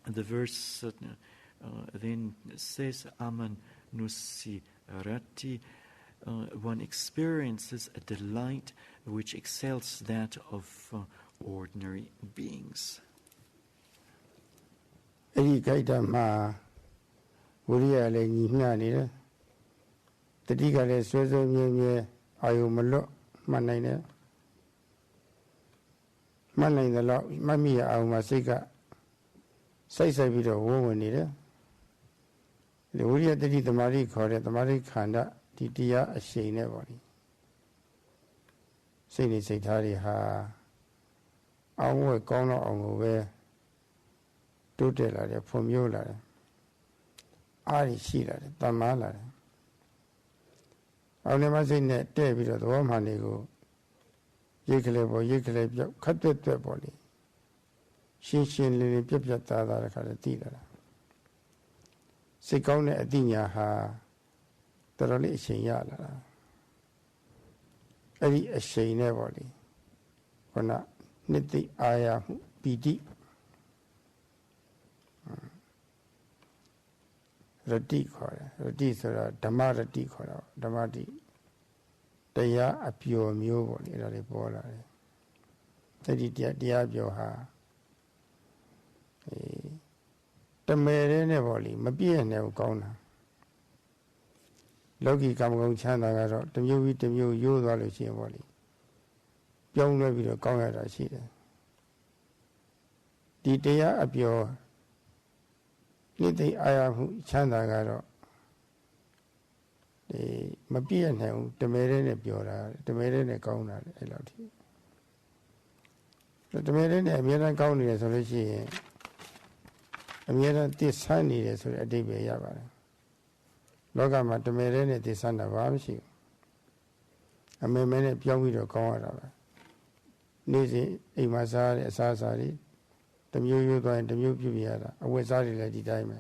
the verse then says, aman nusirati, one experiences a delight which excels that of ordinary beings. အဲ့ဒီခိုက်တာမှာဝိရိယလည်းညီမျှနေတယ်တတိကလည်းဆွဲဆွဲမြဲမြဲအာယုမလွတ်မှတ်နိုင်တယ်မှတ်နိုင်သလောက်မှတ်မိရအောင်မှာစိတ်ကစိုက်ပြီးတော့ဝုန်းဝင်နေတယ်ဒီဝိရိယတတိသမာဓိခေါ်တဲ့သမာဓိခန္ဓာဒီတရားအရှိန်နဲ့ပေါ့လေစိတ်နေစိတ်ထားတွေဟာအောင်ဝဲကောင်းတော့အောင်ကိုပဲတိုးတက်လာတယ်ဖွံ့ဖြိုးလာတယ်အားရရှိလာတယ်တမ္မာလာတယ်အောင်လည်းမစိတ်နဲ့တဲ့ပြီးတော့သဘောမှန်တွေကိုရိတ်ကလေးပေါ်ရိတ်ကလေးပြောက်ခတ်တွက်တွက်ပေါ့လေရှင်းရှင်းလင်းလင်းပြက်ပြက်သားသားတခါတည်းသိလာတာစိတ်ကောင်းတဲ့အသိဉာဏ်ဟာတော်တော်လေးအချိန်ရလာတာအဲ့ဒီအချိန်နဲ့ပေါ့လေခုနနှစ်သိအာရမှုပီတိရတိခေါ်တယ်ရတိဆိုတာဓမ္မရတိခေါ်တာဓမ္မတိတရားအပျော်မျိုးပေါ့လေအဲ့ဒါလေးပေါ်လာတယ်အဲ့ဒီတရားပျော်ဟာတမဲတဲ့နဲ့ပေါ့လေမပြည့်နဲ့ကောင်းတာလောကီကာမဂုဏ်ချမ်းသာကတော့တစ်မျိုးပြီးတစ်မျိုးရိုးသွားလို့ရှိရင်ပေါ့လေပြောင်းလဲပြီးတော့ကောင်းရတာရှိတယ်ဒီတရားအပျော်နိသိအာရမှုချမ်းသာကတော့ဒီမပြည့်နိုင်ဘူးတမဲတဲ့နဲ့ပြောတာတမဲတဲ့နဲ့ကောင်းတာအဲ့လောက်ထိတမဲတဲ့နဲ့အများအားကောင်းနေတယ်ဆိုလို့ရှိရင်အများအားတည်ဆန်းနေတယ်ဆိုတဲ့အဓိပ္ပာယ်ရပါတယ်လောကမှာတမဲတဲ့နဲ့တည်ဆန်းတာဘာမှမရှိဘူးအမေမဲနဲ့ပြောင်းပြီးတော့ကောင်းရတာပဲနေ့စဉ်အိမ်မှာစားတဲ့အစားအစာတွေတမျိုးရိုးသွားရင်တမျိုးပြုတ်ပြရတာအဝတ်စားတွေလည်းဒီတိုင်းပဲ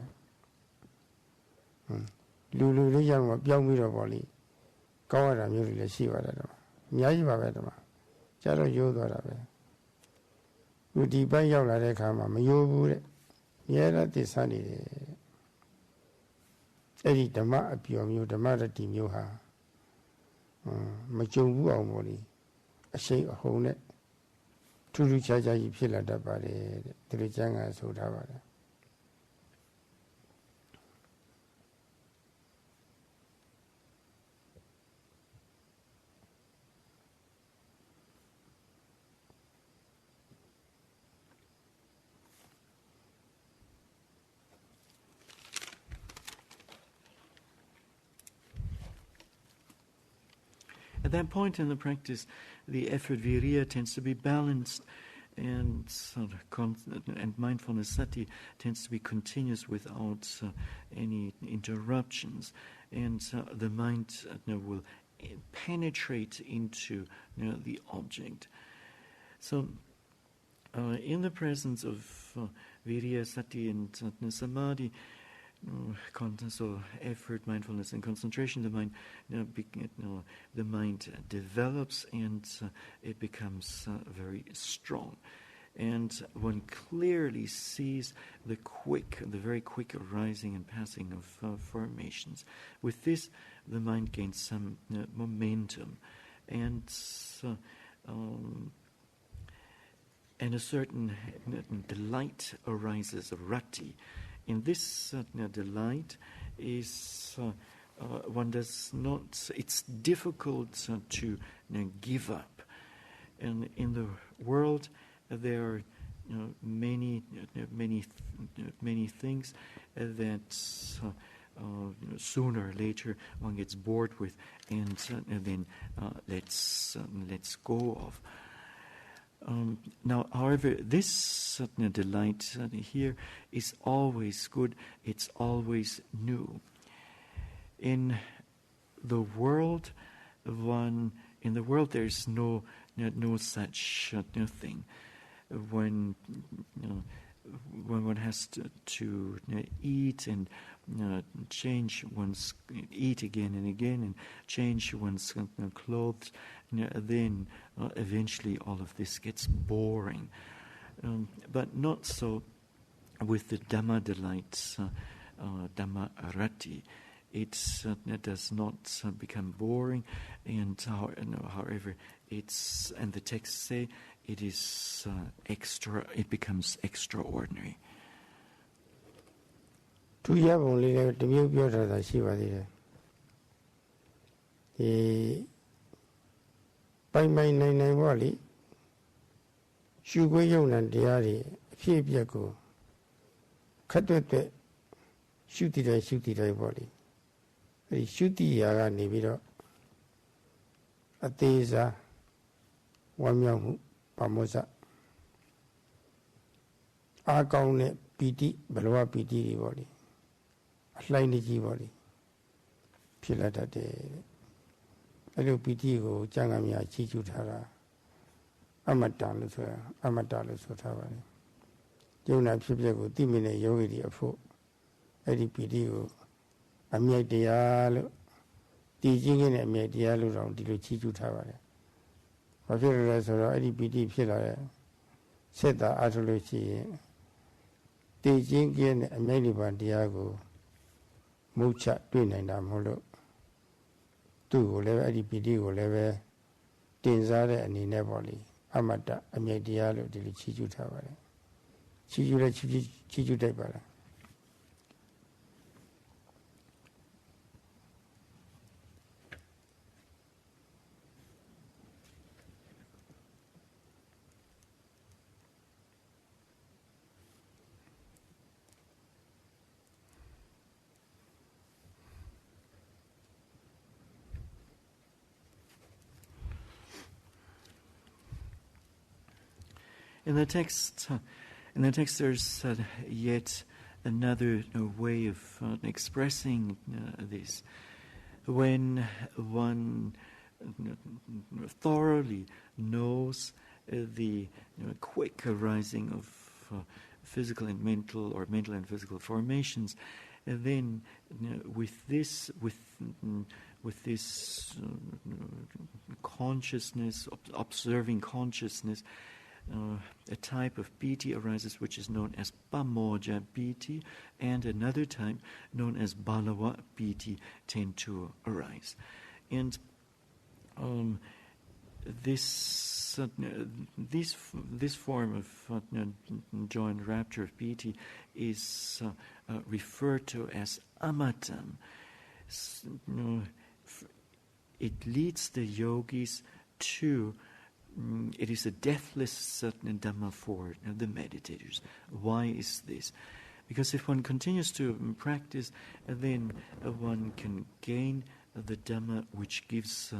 လူလေးရမှာပြောင်းပြီးတော့ပေါ့လေကောင်းရတာမျိုးတွေလည်းရှိပါတယ်တော့အများကြီးပါပဲတော့ကျတော့ရိုးသွားတာပဲလူဒီပိုင်းရောက်လာတဲ့အခါမှာမရိုးဘူးတဲ့မြဲတဲ့သစ္စာနေတယ်အဲ့ဒီဓမ္မအပျော်မျိုးဓမ္မရတ္တိမျိုးဟာမကြုံဘူးအောင်ပေါ့လေအရှိန်အဟုန်နဲ့ထူးထူးခြားခြားကြီးဖြစ်လာတတ်ပါတယ်တဲ့ဒီလိုကျမ်းဂန်ဆိုထားပါတယ် At that point in the practice, the effort viriya tends to be balanced, and and mindfulness sati tends to be continuous without any interruptions, and the mind will penetrate into the object. So, in the presence of viriya, sati, and samadhi, so effort, mindfulness, and concentration, the mind develops and it becomes very strong. And one clearly sees the very quick arising and passing of formations. With this, the mind gains some momentum, and a certain delight arises, rati. In this delight is one does not. It's difficult to give up, and in the world there are many things that sooner or later one gets bored with, and then lets go of. Now, however, this delight here is always good. It's always new. In the world, there's no such thing. When one has to eat and eat again and again and change one's clothes, then eventually all of this gets boring. But not so with the Dhamma delights, Dhamma rati. It does not become boring, and however, and the texts say it is it becomes extraordinary. သူရပုံလေးလည်းတမျိုးပြောထားတာရှိပါသေးတယ်ဒီပိုင်နိုင်ပေါ့လေရှုခွေးယုံနံတရားတွေအဖြစ်အပျက်ကိုခက်တွက်တဲ့ရှုတည်တိုင်းပေါ့လေအဲဒီရှုတည်ရာကနေပြီးတော့အသေးစားဝမ်းမြောက်မှုပါမောဇအားကောင်းတဲ့ပီတိဘလဝပီတိတွေပေါ့လေအလှိုင်းကြီးပေါ့လေဖြစ်လာတတ်တယ်အဲ့လိုပီတိကိုကျမ်းဂန်များချီးကျူးထားတာအမတ္တလို့ဆိုထားပါတယ်ယုံနာဖြစ်ပျက်ကိုသိမြင်တဲ့ယောဂီတွေအဖို့အဲ့ဒီပီတိကိုအမြတ်တရားလို့တည်ခြင်းနဲ့အမြတ်တရားလို့တော့ဒီလိုချီးကျူးထားပါတယ်ဘာဖြစ်လို့လဲဆိုတော့အဲ့ဒီပီတိဖြစ်လာတဲ့စိတ်သာအားထုတ်လို့ရှိရင်တည်ခြင်းနဲ့အမြတ်နိဗ္ဗာန်တရားကိုမုတ်ချတွေ့နိုင်တာမဟုတ်လို့သူ့ကိုလည်းအဲ့ဒီပီတိကိုလည်းပဲတင်စားတဲ့အနေနဲ့ပေါ့လေအမတ္တအမြတ်တရားလို့ဒီလိုချီးကျူးထားပါတယ်ချီးကျူးတတ်ပါလား In the text, there's yet another way of expressing this. When one thoroughly knows the quick arising of physical and mental, or mental and physical formations, then with this consciousness, observing consciousness, a type of piti arises which is known as pamoja piti, and another type known as balawa piti tend to arise. And this form of joy and rapture of piti is referred to as amatam. It leads the yogis to it is a deathless Dhamma for the meditators. Why is this? Because if one continues to practice, then one can gain the Dhamma which gives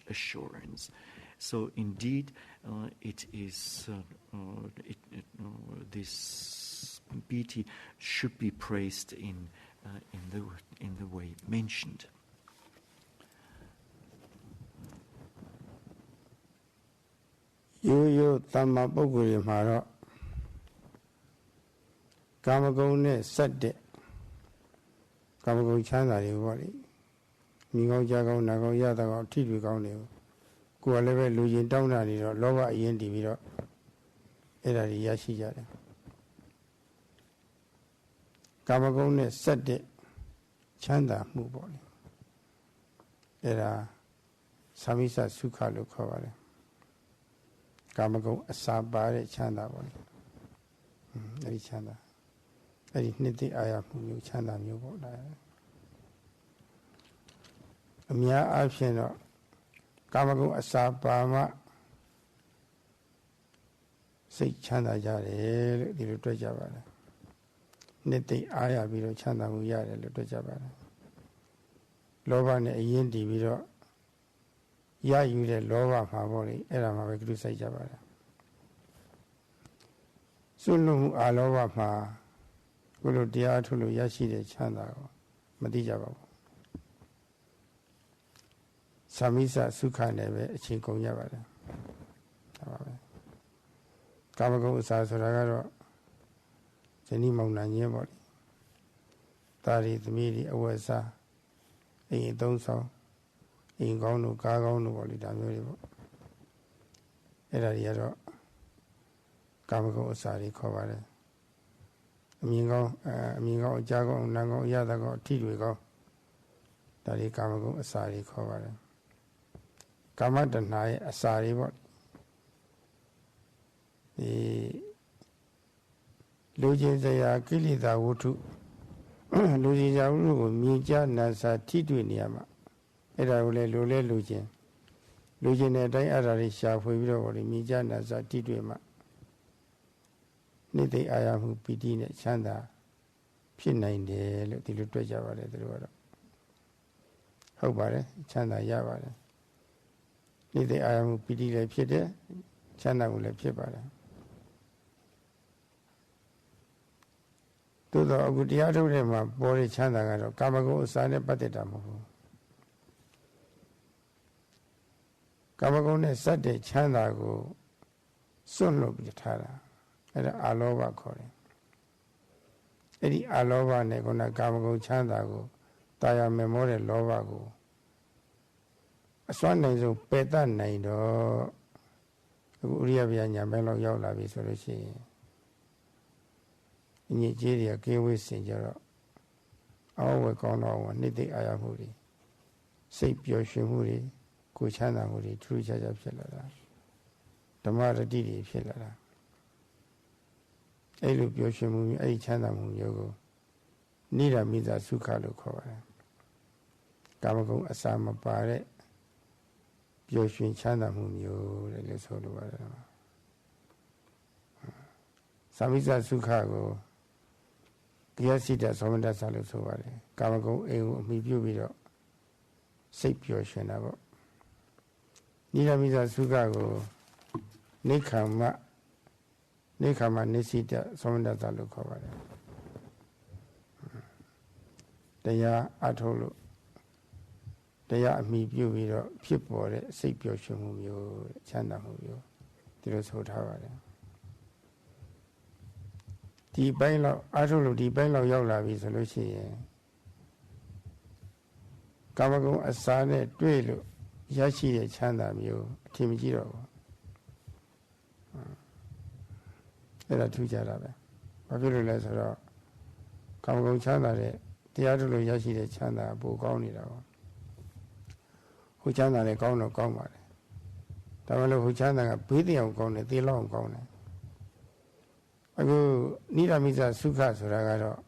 assurance. So indeed, it is this piti should be praised in the way mentioned. Yo Dhamma Pugguli Mara Kamagone Sadde Kamago Chana Rivoli Migo Jago Nago Yadago Tidu Gauni Kualeve Lujin Downani Lova Yendi Viro Era Yashi Yada Kamagone Sadde Chanda Muboli Era Samisa Sukha Lukavale Kamago Asabare Chanda Boli. Very Chanda. Very nitty aya mu Chanda mu bola. Amia Abseno Kamago Asabama say Chanda Jare, the Java. နှစ်သိမ့်အားရပြီးတော့ချမ်းသာမှုရတယ်လို့တွေ့ကြပါတယ်လောဘနဲ့အရင်တည်ပြီးတော့ရယူတဲ့လောဘမှာပေါ့လေအဲ့ဒါမှပဲကရုစိုက်ကြပါတယ်စွန့်လွတ်မှုအာလောဘမှာကိုလိုတရားထုတ်လို့ရရှိတဲ့ချမ်းသာကိုမသိကြပါဘူးသာမိစသုခနဲ့ပဲအချိန်ကုန်ကြပါတယ်ဒါပါပဲကာမဂုဏ်အစာဆိုတာကတော့ဇနီးမောင်နှံခြင်းပေါ့လေတာရီသမီးတွေအဝတ်စားအိမ်အသုံးဆောင်အိမ်ကောင်းတို့ကားကောင်းတို့ပေါ့လေဒါမျိုးတွေပေါ့အဲ့ဒါတွေကတော့ကာမဂုဏ်အစာတွေခေါ်ပါတယ်အမြင်ကောင်းအကြားကောင်းအနံကောင်းအရသာကောင်းအထီတွေကောင်းဒါတွေကာမဂုဏ်အစာတွေခေါ်ပါတယ်ကာမတဏှာရဲ့အစာတွေပေါ့ဒီလူချင်းစရာကိလေသာဝတ္ထုလူချင်းစရာဝတ္ထုကိုမြင်ကြားနာစာထိတွေ့နေရမှာအဲ့ဒါကိုလေလူချင်းတဲ့အတိုင်းအဲ့ဒါတွေရှာဖွေပြီးတော့မြင်ကြားနာစာထိတွေ့မှာနေ့သိအာရမှုပီတိနဲ့ချမ်းသာဖြစ်နိုင်တယ်လို့ဒီလိုတွေ့ကြပါတယ်သူတို့ကတော့ဟုတ်ပါတယ်ချမ်းသာရပါတယ်နေ့သိအာရမှုပီတိလည်းဖြစ်တယ်ချမ်းသာမှုလည်းဖြစ်ပါတယ်သို့တော့အခုတရားထုတ်တဲ့မှာပေါ်တဲ့ချမ်းသာကတော့ကာမဂုဏ်အစာနဲ့ပတ်သက်တာမဟုတ်ဘူးကာမဂုဏ်နဲ့စတဲ့ချမ်းသာကိုစွန့်လွတ်ပြီးထားတာအဲ့ဒါအာလောဘခေါ်တယ်အဲ့ဒီအာလောဘနဲ့ခုနကာမဂုဏ်ချမ်းသာကိုတာယာမေမောတဲ့လောဘကိုအစွမ်းနိုင်ဆုံးပယ်တတ်နိုင်တော့အခုဥရိယဗျာညာဘက်လောက်ရောက်လာပြီဆိုလို့ရှိရင်အညစ်အကြေးတွေကကင်းဝေးစင်ကြတော့အောင်းဝယ်ကောင်းတော့နှစ်သိအာရမှုတွေစိတ်ပျော်ရွှင်မှုတွေကိုချမ်းသာမှုတွေထူးခြားခြားဖြစ်လာတာဓမ္မရတိတွေဖြစ်လာတာအဲ့လိုပျော်ရွှင်မှုမျိုးအဲ့ဒီချမ်းသာမှုမျိုးကိုနိရမိသာသုခလို့ခေါ်ပါတယ်ကာမဂုဏ်အစာမပါတဲ့ပျော်ရွှင်ချမ်းသာမှုမျိုးတဲ့လို့ဆိုလိုပါတယ်သာမိသာသုခကိုတရားစိတ္တသမဏဆလို့ဆိုပါတယ်ကာမဂုဏ်အိမ်ကိုအမိပြုပြီးတော့စိတ်ပျော်ရွှင်တာပေါ့နိရမိသာသုခကိုနိခမ္မနိစိတသမဏဆလို့ခေါ်ပါတယ်တရားအထုတ်လို့တရားအမိပြုပြီးတော့ဖြစ်ပေါ်တဲ့စိတ်ပျော်ရွှင်မှုမျိုးချမ်းသာမှုမျိုးဒီလိုဆိုထားပါတယ်ဒီပိုင်းလောက်အားထုတ်လို့ဒီပိုင်းလောက်ရောက်လာပြီဆိုလို့ရှိရင်ကာမဂုဏ်အစာနဲ့တွေ့လို့ရရှိတဲ့ချမ်းသာမျိုးအထင်မကြီးတော့ဘူးအဲ့ဒါထူးခြားတာပဲဘာဖြစ်လို့လဲဆိုတော့ကာမဂုဏ်ချမ်းသာတဲ့တရားထုတ်လို့ရရှိတဲ့ချမ်းသာပိုကောင်းနေတာပေါ့ဟိုချမ်းသာလည်းကောင်းတော့ကောင်းပါတယ်ဒါမှမဟုတ်ဟိုချမ်းသာကဘေးတရားကောင်းတယ်သေလောက်ကောင်းတယ်အခုနိရမိစာသုခဆိုတာကတော့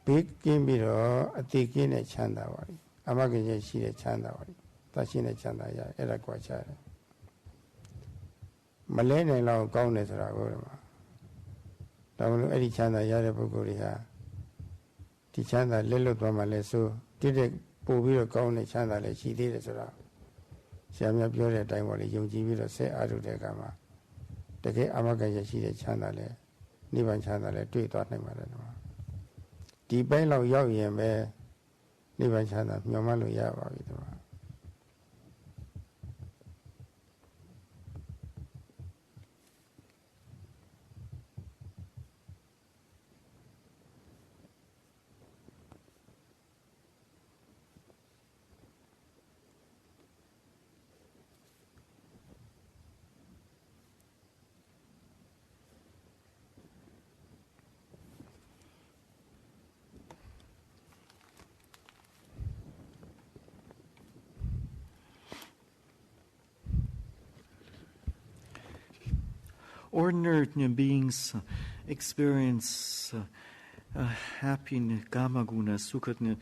ဘေးကင်းပြီးတော့အတိကင်းတဲ့ချမ်းသာပါလိအမဂ္ဂင်ရဲ့ရှိတဲ့ချမ်းသာပါလိသတ်ရှင်းတဲ့ချမ်းသာရအဲ့ဒါကွာခြားတယ်မလဲနိုင်လောက်ကောင်းတယ်ဆိုတာကိုဒါမှမဟုတ်အဲ့ဒီချမ်းသာရတဲ့ပုဂ္ဂိုလ်တွေဟာဒီချမ်းသာလက်လွတ်သွားမှလည်းဆိုတိတဲ့ပို့ပြီးတော့ကောင်းတဲ့ချမ်းသာလည်းရှိသေးတယ်ဆိုတာဆရာများပြောတဲ့အတိုင်းပေါ့လေယုံကြည်ပြီးတော့ဆက်အားထုတ်တဲ့အခါမှာတကယ်အမဂ္ဂရရှိတဲ့ချမ်းသာလဲနိဗ္ဗာန်ချမ်းသာလဲတွေ့သွားနိုင်ပါတယ်နော်ဒီပိုင်းလောက်ရောက်ရင်ပဲနိဗ္ဗာန်ချမ်းသာမျှော်မှန်းလို့ရပါပြီဒီမှာOrdinary beings experience happiness, gamaguna, sukha,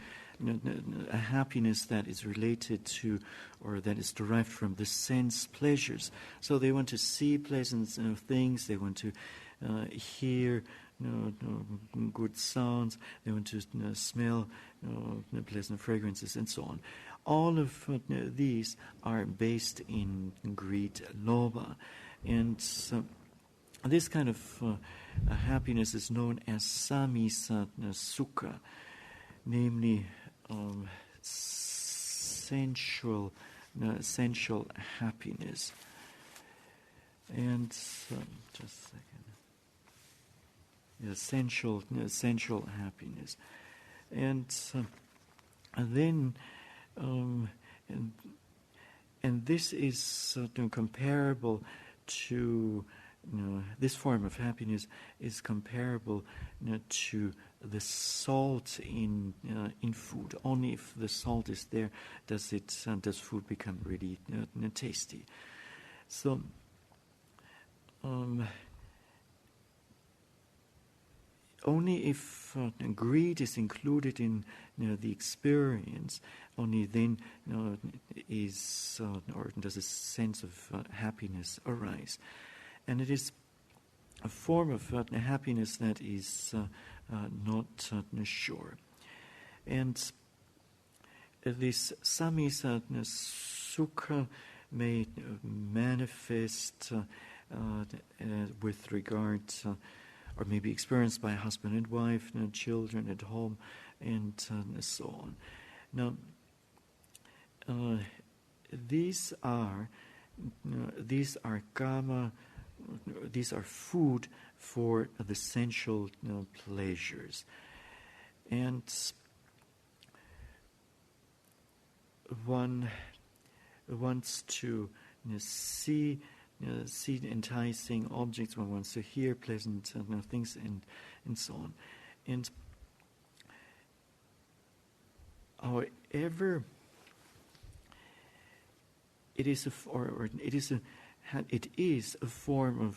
a happiness that is related to or that is derived from the sense pleasures. So they want to see pleasant things, they want to hear good sounds, they want to smell pleasant fragrances, and so on. All of these are based in greed, lobha, and this kind of happiness is known as samisa sukha, namely sensual happiness. And just a second. Sensual happiness, and then and this is comparable to this form of happiness is comparable to the salt in food. Only if the salt is there does food become really tasty. So. Only if greed is included in the experience, only then does a sense of happiness arise. And it is a form of happiness that is not sure. And this samisa sukha may manifest with regard or may be experienced by husband and wife, children at home, and so on. Now, these are kama. These are food for the sensual pleasures, and one wants to see enticing objects, one wants to hear pleasant things, and so on. And however, it is a form of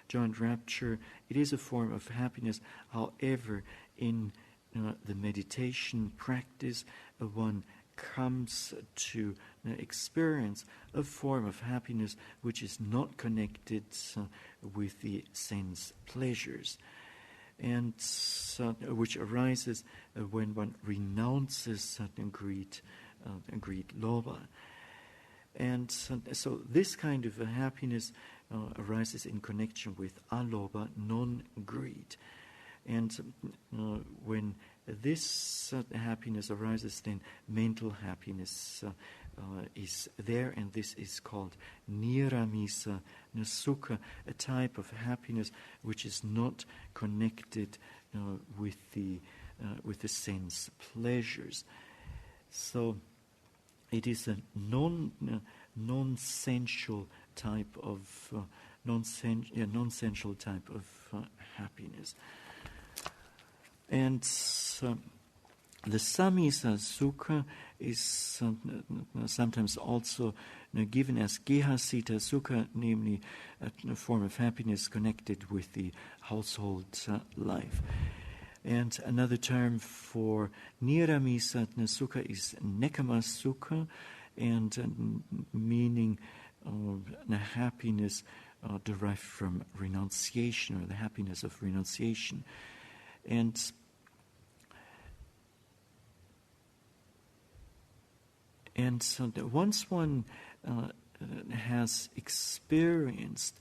joint rapture. It is a form of happiness. However, in the meditation practice, one comes to experience a form of happiness which is not connected with the sense pleasures, and which arises when one renounces greed, lobha. And so this kind of happiness arises in connection with alobha, non-greed. And when this happiness arises, then mental happiness is there, and this is called niramisa sukha, a type of happiness which is not connected with the sense pleasures. So it is a non-sensual type of non-sensual type of happiness. And the samisa sukha is sometimes also given as gehasita sukha, namely a form of happiness connected with the household life. And another term for niramisa sukha is nekama sukha, and meaning happiness derived from renunciation, or the happiness of renunciation. And so once one has experienced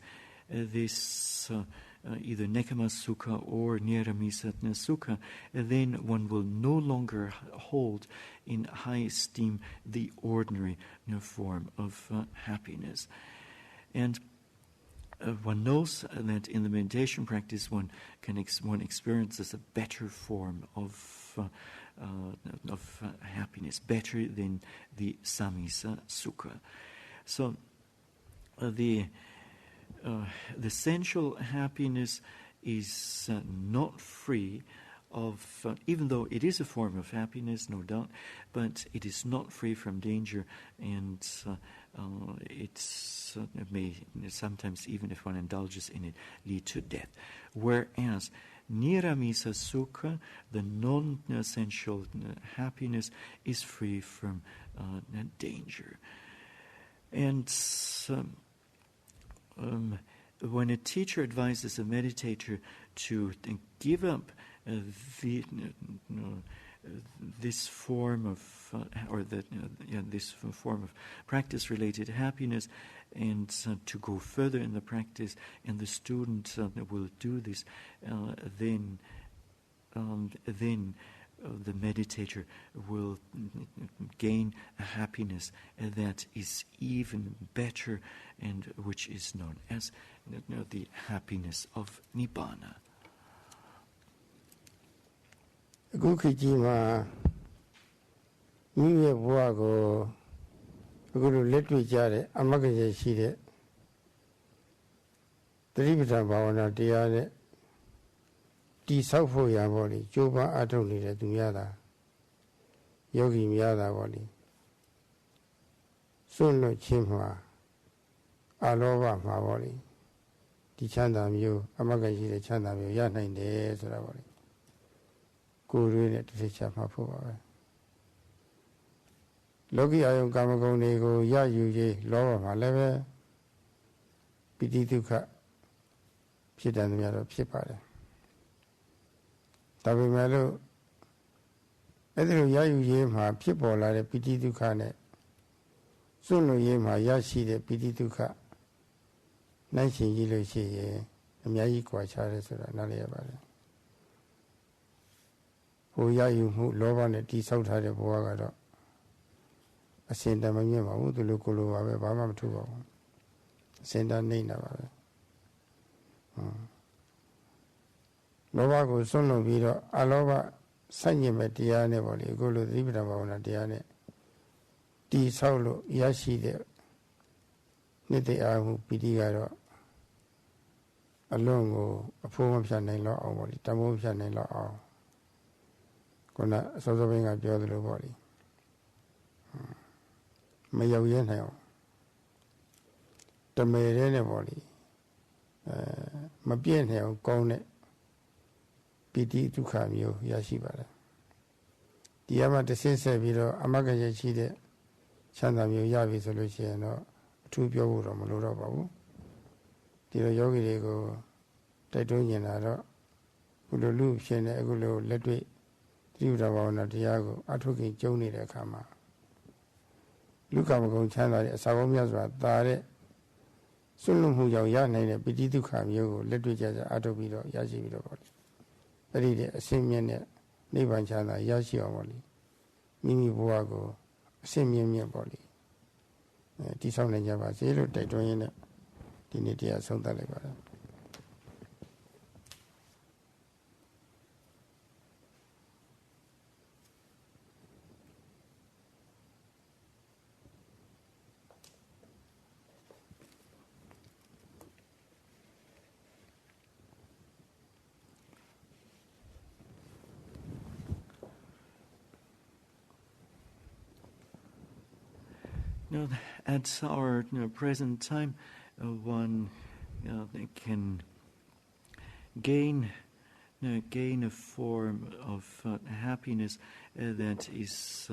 this either nekama sukha or niramisa sukha, then one will no longer hold in high esteem the ordinary form of happiness. And one knows that in the meditation practice one experiences a better form of happiness, better than the samisa sukha. So the sensual happiness is not free of, even though it is a form of happiness, no doubt, but it is not free from danger, and it may sometimes, even if one indulges in it, lead to death. Whereas niramisa sukha, the non-sensual happiness, is free from danger. And when a teacher advises a meditator to give up this form of this form of practice-related happiness, and to go further in the practice, and the student will do this, then the meditator will gain a happiness that is even better, and which is known as the happiness of Nibbana. အခုခေတ်ကြီးမှာမိမိရဲ့ဘဝကိုအခုလိုလက်တွေ့ကြတဲ့အမဂ္ဂရရှိတဲ့သတိပဋ္ဌာန်ဘာဝနာတရားနဲ့တိဆောက်ဖို့ရပါလိကြိုးပမ်းအထောက်နေတဲ့သူများတာယောဂီများတာပါလိစွန့်လွတ်ခြင်းမှာအလောဘမှာပါလိဒီချမ်းသာမျိုးအမဂ္ဂရှိတဲ့ချမ်းသာမျိုးရနိုင်တယ်ဆိုတာပါလိကိုယ်ရွေးနဲ့တစ်ချက်ချမှတ်ဖို့ပါပဲလောကီအာယုံကာမဂုဏ်တွေကိုရယူရေးလောဘမှာလည်းပဲပိဋိဒုက္ခဖြစ်တယ်များတော့ဖြစ်ပါတယ်ဒါပေမဲ့လို့အဲ့ဒီလိုရယူရေးမှာဖြစ်ပေါ်လာတဲ့ပိဋိဒုက္ခနဲ့စွန့်လွတ်ရေးမှာရရှိတဲ့ပိဋိဒုက္ခနိုင်ရှင်ကြီးလို့ရှိရင်အများကြီးကွာခြားတယ်ဆိုတာနားလည်ရပါတယ်ဟိုရယူမှုလောဘနဲ့တိဆောက်ထားတဲ့ဘဝကတော့အစင်တမမြင့်ပါဘူးသူလိုကိုလိုပါပဲဘာမှမထူပါဘူးအစင်တနှိမ့်တာပါပဲလောဘကိုစွန့်လွတ်ပြီးတော့အလောဘဆန့်ကျင်မဲ့တရားနဲ့ပေါ့လေအခုလိုသတိပဋ္ဌာန်ဘာဝနာတရားနဲ့တိဆောက်လို့ရရှိတဲ့နှစ်သိအားမှုပီတိကတော့အလုံးကိုအဖို့မဖြတ်နိုင်တော့အောင်ပေါ့လေတမိုးဖြတ်နိုင်တော့အောင်ခုနအစောစောပိုင်းကပြောသလိုပေါ့လေမရောက်ရဲနိုင်အောင်တမေရဲနဲ့ပေါ့လေမပြည့်နိုင်အောင်ကောင်းတဲ့ပိဋိဒုက္ခမျိုးရရှိပါတယ်တရားမှတစ်ဆင့်ဆက်ပြီးတော့အမဂ္ဂရရှိတဲ့ချမ်းသာမျိုးရပြီဆိုလို့ရှိရင်တော့အထူးပြောဖို့တော့မလိုတော့ပါဘူးဒီလိုယောဂီတွေကိုတိုက်တွန်းနေတာတော့ခုလိုလူဖြစ်နေအခုလိုလက်တွေ့သတိပဋ္ဌာန်ဘာဝနာတရားကိုအထုခင်ကျုံနေတဲ့အခါမှာလူကမကုံချမ်းသာတဲ့အစာပေါင်းများစွာတာတဲ့စွန့်လွတ်မှုကြောင့်ရနိုင်တဲ့ပိဋိဒုက္ခမျိုးကိုလက်တွေ့ကြကြအထုပြီးတော့ရရှိပြီးတော့ပေါ့လေအဲ့ဒီတဲ့အစင်းမြင့်တဲ့နိဗ္ဗာန်ချမ်းသာရရှိအောင်ပေါ့လေမိမိဘဝကိုအစင်းမြင့်မြင့်ပေါ့လေတည်ဆောက်နိုင်ကြပါစေလို့တိုက်တွန်းရင်းနဲ့ဒီနေ့တရားဆုံးသတ်လိုက်ပါတယ်Now, at our present time, one can gain a form of happiness that is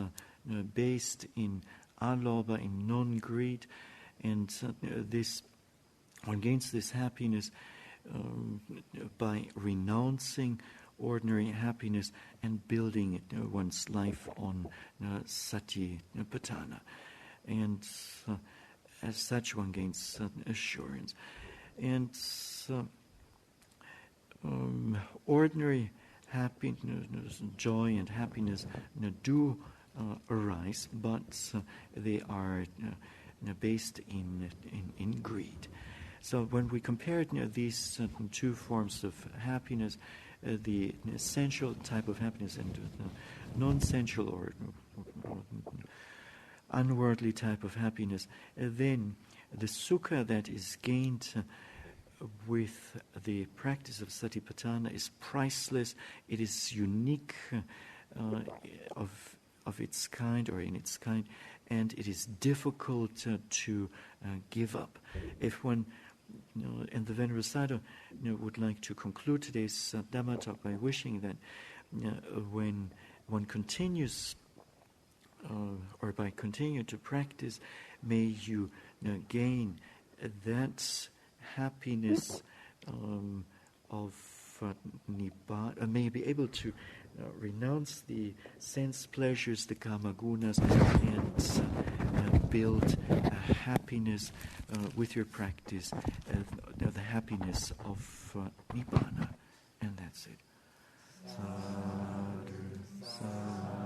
based in alobha, in non-greed, and one gains this happiness by renouncing ordinary happiness and building one's life on satipatthana. And as such, one gains assurance. And ordinary happiness, joy and happiness do arise, but they are based in greed. So when we compare these two forms of happiness, the essential type of happiness and non-essential or unworldly type of happiness, then the sukha that is gained with the practice of satipatthana is priceless. It is unique of its kind or in its kind, and it is difficult to give up. If one, and the Venerable Sayadaw would like to conclude today's Dhamma talk by wishing that when one continues or by continuing to practice, may you gain that happiness of Nibbana, may be able to renounce the sense pleasures, the kama gunas, and build a happiness with your practice, the happiness of Nibbana, and that's it. Sadhu, sadhu.